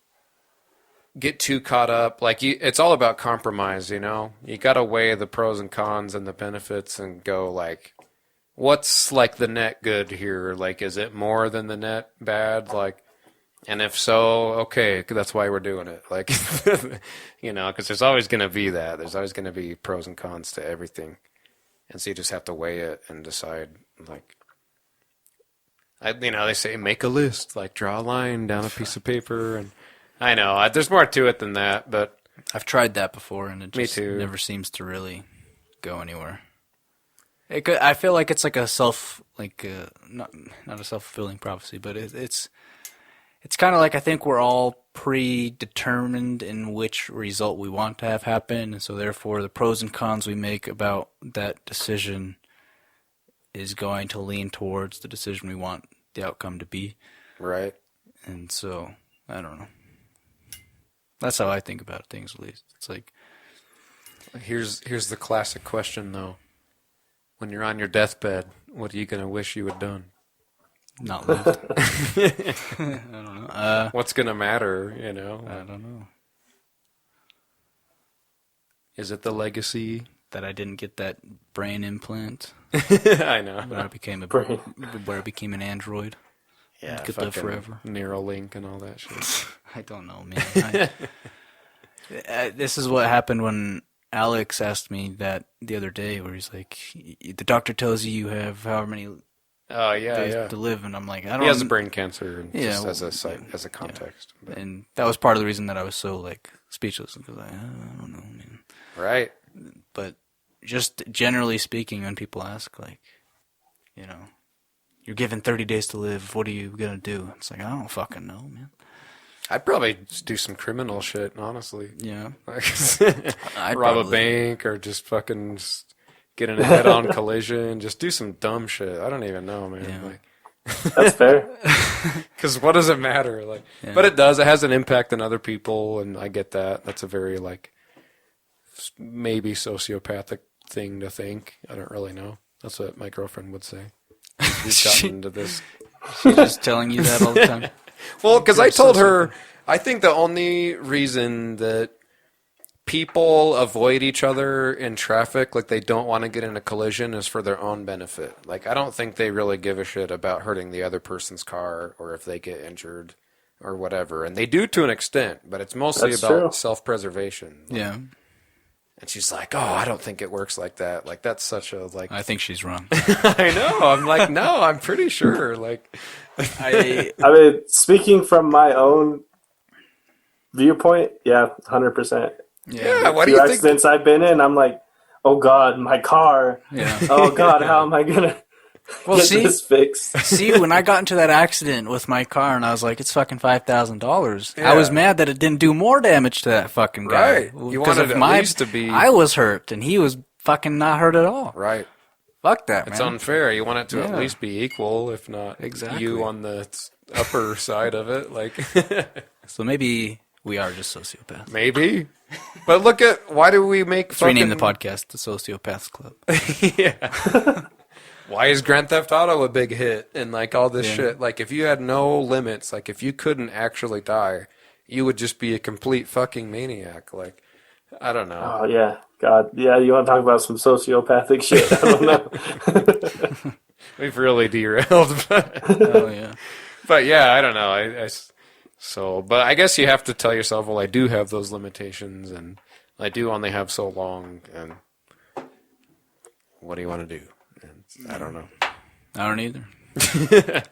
get too caught up. Like it's all about compromise, you know? You got to weigh the pros and cons and the benefits and go like, what's like the net good here? Like, is it more than the net bad? Like, and if so, okay, that's why we're doing it. Like, because there's always going to be that. There's always going to be pros and cons to everything. And so you just have to weigh it and decide, like, they say make a list, like draw a line down a piece of paper. And I know, there's more to it than that, but I've tried that before, and it just me too. Never seems to really go anywhere. I feel like it's like a not a self-fulfilling prophecy, but it's kind of like I think we're all predetermined in which result we want to have happen, and so therefore the pros and cons we make about that decision is going to lean towards the decision we want the outcome to be. Right. And so, I don't know. That's how I think about things, at least. It's like... Here's the classic question, though. When you're on your deathbed, what are you going to wish you had done? Not lived. I don't know. What's going to matter, I don't know. Is it the legacy? That I didn't get that brain implant. I know. Where I became an android. Yeah, could live forever. Neuralink and all that shit. I don't know, man. This is what happened when Alex asked me that the other day, where he's like, "The doctor tells you have however many days to live," and I'm like, "I don't." He has brain cancer, yeah, just as a context. Yeah. And that was part of the reason that I was so like speechless, because I don't know, man. Right. But just generally speaking, when people ask, like, you're given 30 days to live, what are you going to do? It's like, I don't fucking know, man. I'd probably just do some criminal shit, honestly. Yeah. I'd rob a bank or just fucking get in a head-on collision. Just do some dumb shit. I don't even know, man. Yeah. Like, That's fair. Because what does it matter? Like, Yeah. But it does. It has an impact on other people, and I get that. That's a very, like, maybe sociopathic thing to think. I don't really know. That's what my girlfriend would say. We've gotten into this. She's just telling you that all the time. Well, because I told her, I think the only reason that people avoid each other in traffic, like they don't want to get in a collision, is for their own benefit. Like, I don't think they really give a shit about hurting the other person's car or if they get injured or whatever. And they do to an extent, but it's mostly That's about true. self-preservation. Yeah. And she's like, "Oh, I don't think it works like that. Like, that's such a, like..." I think she's wrong. I know. I'm like, no, I'm pretty sure. Like, I mean, speaking from my own viewpoint, yeah, 100%. yeah, what do Few you think? accidents I've been in, I'm like, oh God, my car. Yeah. Oh God, how am I gonna get this fixed? See, when I got into that accident with my car, and I was like, it's fucking $5,000. Yeah. I was mad that it didn't do more damage to that fucking guy. Right. You wanted at least to be... I was hurt, and he was fucking not hurt at all. Right. Fuck that, man. It's unfair. You want it to at Yeah. least be equal, if not Exactly. you on the upper side of it. Like, So maybe we are just sociopaths. maybe. But look at, why do we make Let's rename the podcast the Sociopaths Club. Yeah. Why is Grand Theft Auto a big hit and like all this shit? Like, if you had no limits, like if you couldn't actually die, you would just be a complete fucking maniac. Like, I don't know. Oh yeah, God, yeah. You want to talk about some sociopathic shit? I don't know. We've really derailed. Oh, yeah. But yeah, I don't know. So, but I guess you have to tell yourself, well, I do have those limitations, and I do only have so long, and what do you want to do? And I don't know. I don't either.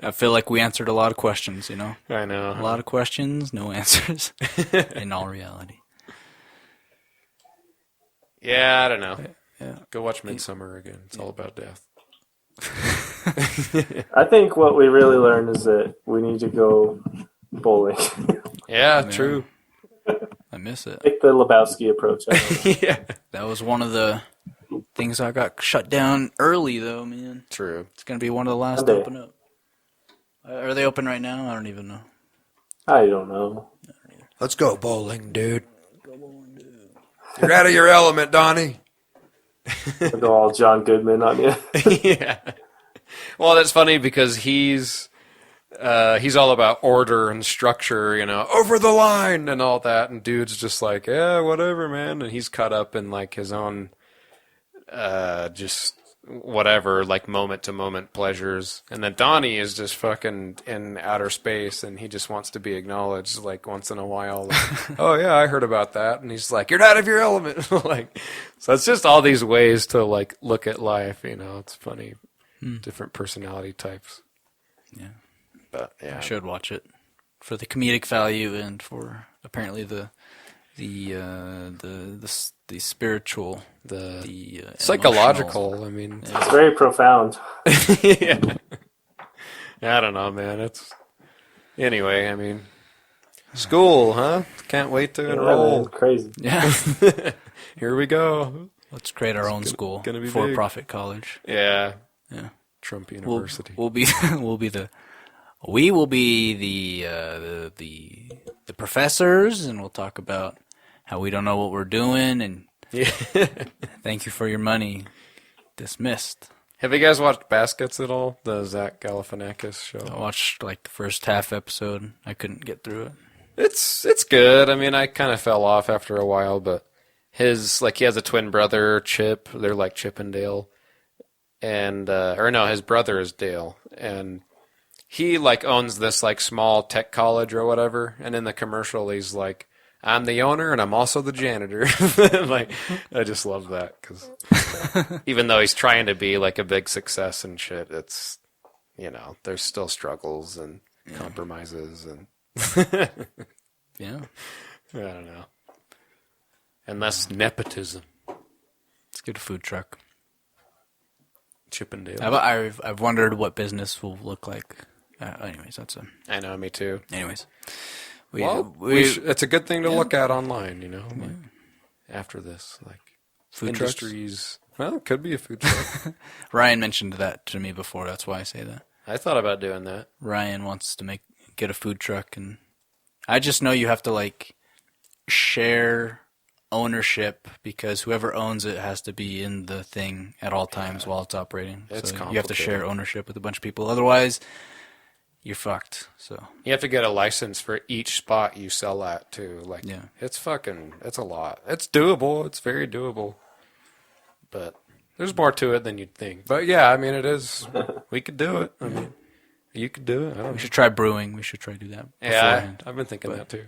I feel like we answered a lot of questions, you know? I know. A lot of questions, no answers, in all reality. Yeah, I don't know. Yeah. Go watch Midsummer again. It's all about death. I think what we really learned is that we need to go bowling. Yeah, Man. true. I miss it. Take the Lebowski approach. Yeah, That was one of the things I got shut down early, though, man. true. It's going to be one of the last to open up. Are they open right now? I don't even know. I don't know. Let's go bowling, dude. You're out of your element, Donnie. I'll go all John Goodman on you. Yeah. Well, that's funny because he's all about order and structure, you know, over the line and all that, and dude's just like, yeah, whatever, man, and he's caught up in like his own, just whatever, like moment to moment pleasures, and then Donnie is just fucking in outer space, and he just wants to be acknowledged like once in a while. Like, oh yeah, I heard about that, and he's like, you're out of your element, like. So it's just all these ways to like look at life, you know. It's funny, different personality types. Yeah. But yeah, I should watch it for the comedic value and for apparently the spiritual, the psychological. I mean, It's very profound. yeah. I don't know, man. It's anyway. I mean, school, huh? Can't wait to Yeah, man, enroll. crazy. Yeah. Here we go. Let's create our own school, gonna be for-profit college. Yeah, Yeah. Trump University. We'll be we will be the professors, and we'll talk about how we don't know what we're doing, and Yeah. thank you for your money. Dismissed. Have you guys watched Baskets at all? The Zach Galifianakis show. I watched like the first half episode. I couldn't get through it. It's good. I mean, I kind of fell off after a while, but he has a twin brother, Chip. They're like Chip and Dale, and or no, his brother is Dale, and he like owns this like small tech college or whatever. And in the commercial, he's like, "I'm the owner and I'm also the janitor." Like, I just love that because even though he's trying to be like a big success and shit, it's, you know, there's still struggles and compromises and Yeah. I don't know. And that's nepotism. Let's get a food truck. Chippendale. I've wondered what business will look like. Anyways, that's a. I know, me too. Anyways, it's a good thing to look at online, you know. Like, after this, like food industries. Well, it could be a food truck. Ryan mentioned that to me before. That's why I say that. I thought about doing that. Ryan wants to get a food truck, and I just know you have to like share ownership because whoever owns it has to be in the thing at all times while it's operating. It's so you have to share complicated. ownership with a bunch of people. Otherwise, you're fucked. So You have to get a license for each spot you sell at too. Like, Yeah. it's a lot. It's doable. It's very doable. But there's more to it than you'd think. But yeah, I mean, it is. We could do it. I mean, you could do it. I don't we know. should try brewing. We should try to do that beforehand. Yeah, I've been thinking that too.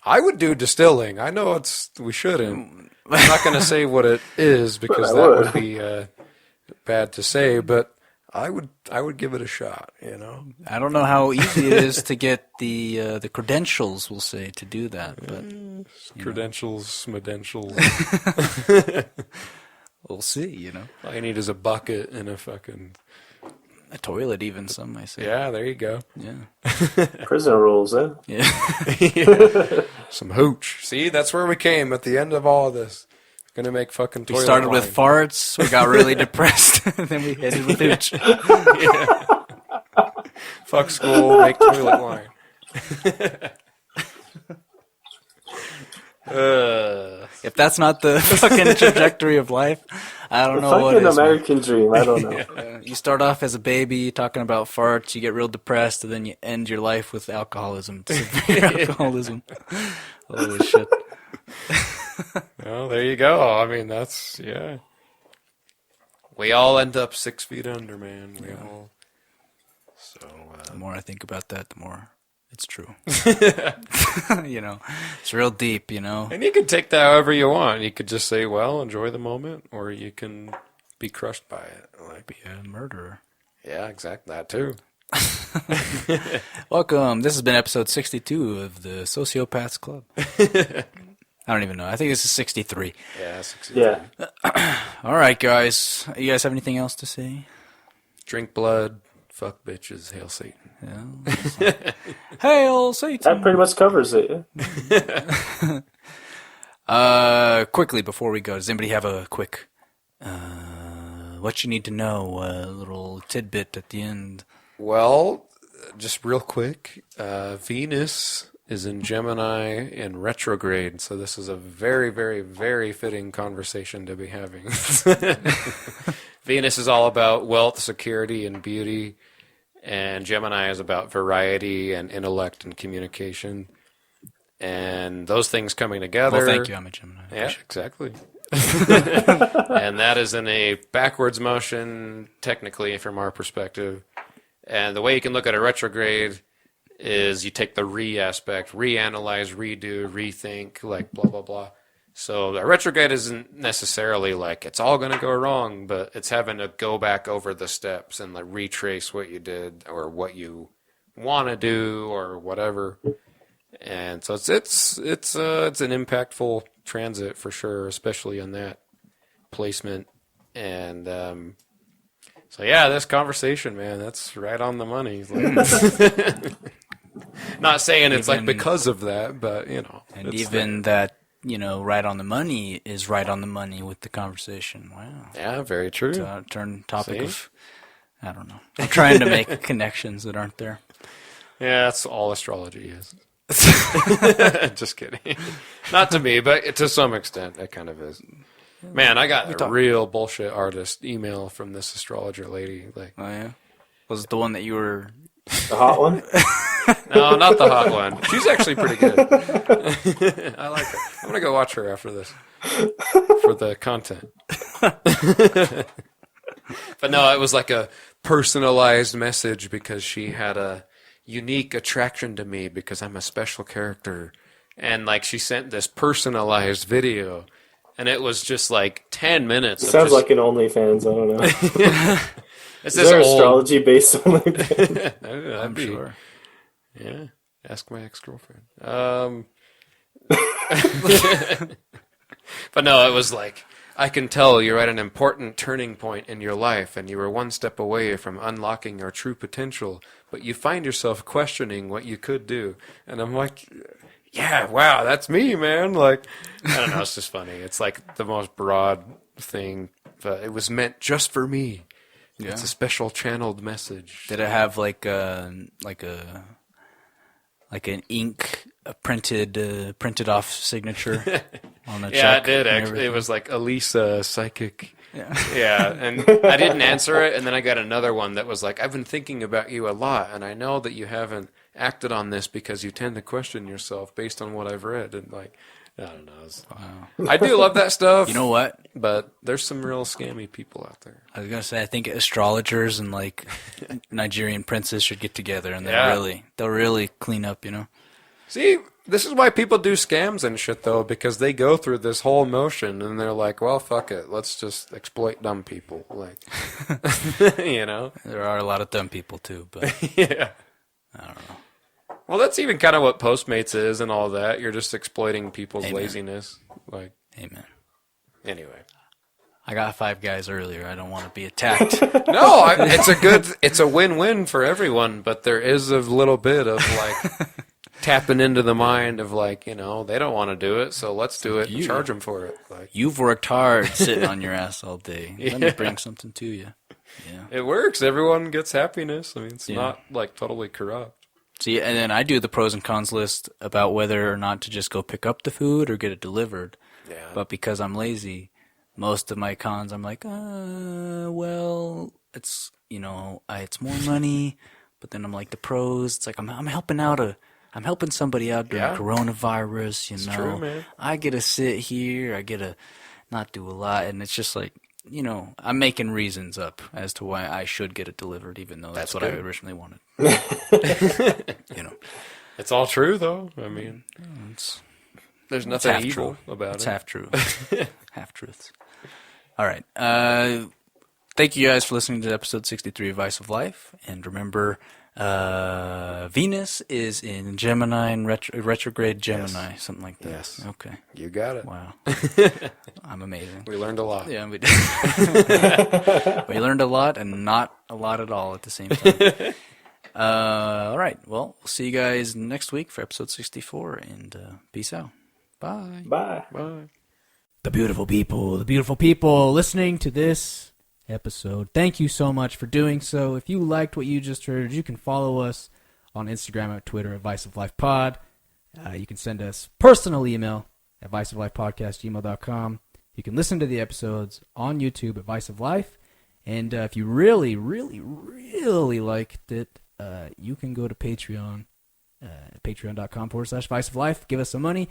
I would do distilling. I know we shouldn't. I'm not going to say what it is because that would be bad to say, but I would give it a shot, you know. I don't know how easy it is to get the credentials, we'll say, to do that, but Credentials, smedentials. we'll see, you know. All you need is a bucket and a fucking... A toilet, even, some might say. Yeah, there you go. Yeah. Prison rules, eh? Yeah. Some hooch. See, that's where we came at the end of all of this. Gonna make fucking toilet We started wine. with farts, we got really depressed, and then we headed with hooch. Yeah. Fuck school, make toilet wine. If that's not the fucking trajectory of life, I don't The know what fucking is. Man. American dream. I don't know. You start off as a baby talking about farts, you get real depressed, and then you end your life with alcoholism. Severe alcoholism. Holy shit. Well, there you go. I mean, that's, yeah. We all end up 6 feet under, man. We all. So, The more I think about that, the more It's true. You know, it's real deep, you know. And you can take that however you want. You could just say, well, enjoy the moment, or you can be crushed by it. Like, Be a murderer. yeah, exactly. That too. Welcome. This has been episode 62 of the Sociopaths Club. I don't even know. I think this is 63. Yeah, Yeah. All right, guys. You guys have anything else to say? Drink blood, fuck bitches, hail Satan. Yeah. Hail Satan. That pretty much covers it. Quickly before we go, does anybody have a quick what you need to know, little tidbit at the end? Well, just real quick, Venus is in Gemini in retrograde, so this is a very, very, very fitting conversation to be having. Venus is all about wealth, security, and beauty, and Gemini is about variety and intellect and communication. And those things coming together. Well, thank you. I'm a Gemini. Yeah, exactly. And that is in a backwards motion, technically, from our perspective. And the way you can look at a retrograde is you take the aspect, reanalyze, redo, rethink, like blah, blah, blah. So a retrograde isn't necessarily like it's all going to go wrong, but it's having to go back over the steps and like retrace what you did or what you want to do or whatever. And so it's an impactful transit for sure, especially on that placement. And so yeah, this conversation, man, that's right on the money. Like, not saying it's like because of that, but you know, and even that, you know, right on the money is right on the money with the conversation. Wow. Yeah, very true. Turn topic See? of, I don't know. I'm trying to make connections that aren't there. Yeah, that's all astrology is. Just kidding. Not to me, but to some extent, it kind of is. Man, I got a real bullshit artist email from this astrologer lady. Like, Oh yeah, was it the one that you were? The hot one? no, not the hot one. She's actually pretty good. I like her. I'm gonna go watch her after this for the content. But no, it was like a personalized message because she had a unique attraction to me because I'm a special character. And like she sent this personalized video and it was just like 10 minutes. Sounds like an OnlyFans, I don't know. Is there astrology based OnlyFans? I'm sure. Yeah. Ask my ex-girlfriend. But no, it was like, I can tell you're at an important turning point in your life and you were one step away from unlocking your true potential, but you find yourself questioning what you could do. And I'm like, yeah, wow, that's me, man. Like, I don't know, it's just funny. It's like the most broad thing, but it was meant just for me. Yeah. It's a special channeled message. Did it have like an ink printed off signature on the check? Yeah, it did actually. It was like Elisa Psychic. Yeah, and I didn't answer it, and then I got another one that was like, I've been thinking about you a lot, and I know that you haven't acted on this because you tend to question yourself based on what I've read, and like, I don't know. Wow. I do love that stuff. You know what? But there's some real scammy people out there. I was gonna say, I think astrologers and like Nigerian princes should get together, and they'll really clean up, you know. See, this is why people do scams and shit, though, because they go through this whole motion, and they're like, well, fuck it. Let's just exploit dumb people. Like, you know? There are a lot of dumb people, too, but yeah. I don't know. Well, that's even kind of what Postmates is and all that. You're just exploiting people's laziness. Like, amen. Anyway. I got 5 guys earlier. I don't want to be attacked. No, it's a win-win for everyone, but there is a little bit of, like... tapping into the mind of like, you know, they don't want to do it, so let's do it and charge them for it. Like, you've worked hard sitting on your ass all day. Let me bring something to you. Yeah, it works. Everyone gets happiness. I mean, it's not like totally corrupt. See, and then I do the pros and cons list about whether or not to just go pick up the food or get it delivered. Yeah. But because I'm lazy, most of my cons, I'm like, well, it's, you know, it's more money. But then I'm like, the pros, it's like I'm helping out I'm helping somebody out during coronavirus, you know. It's true, man. I get to sit here, I get to not do a lot, and it's just like, you know, I'm making reasons up as to why I should get it delivered, even though that's what I originally wanted. You know. It's all true, though. I mean, It's, there's it's nothing half evil true. about It's it. half true. Half truths. All right. Thank you guys for listening to episode 63 of Vice of Life. And remember, Venus is in Gemini and retrograde Gemini, something like that. Yes. Okay. You got it. Wow. I'm amazing. We learned a lot. Yeah, we did. We learned a lot and not a lot at all at the same time. All right. Well, we'll see you guys next week for episode 64, and peace out. Bye. Bye. Bye. The beautiful people listening to this episode, thank you so much for doing so. If you liked what you just heard, you can follow us on Instagram or Twitter at Vice of Life Pod. You can send us personal email at viceoflifepodcast@gmail.com. You can listen to the episodes on YouTube at Vice of Life. And if you really, really, really liked it, you can go to Patreon, patreon.com/Vice of Life. Give us some money.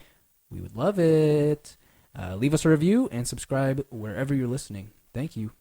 We would love it. Leave us a review and subscribe wherever you're listening. Thank you.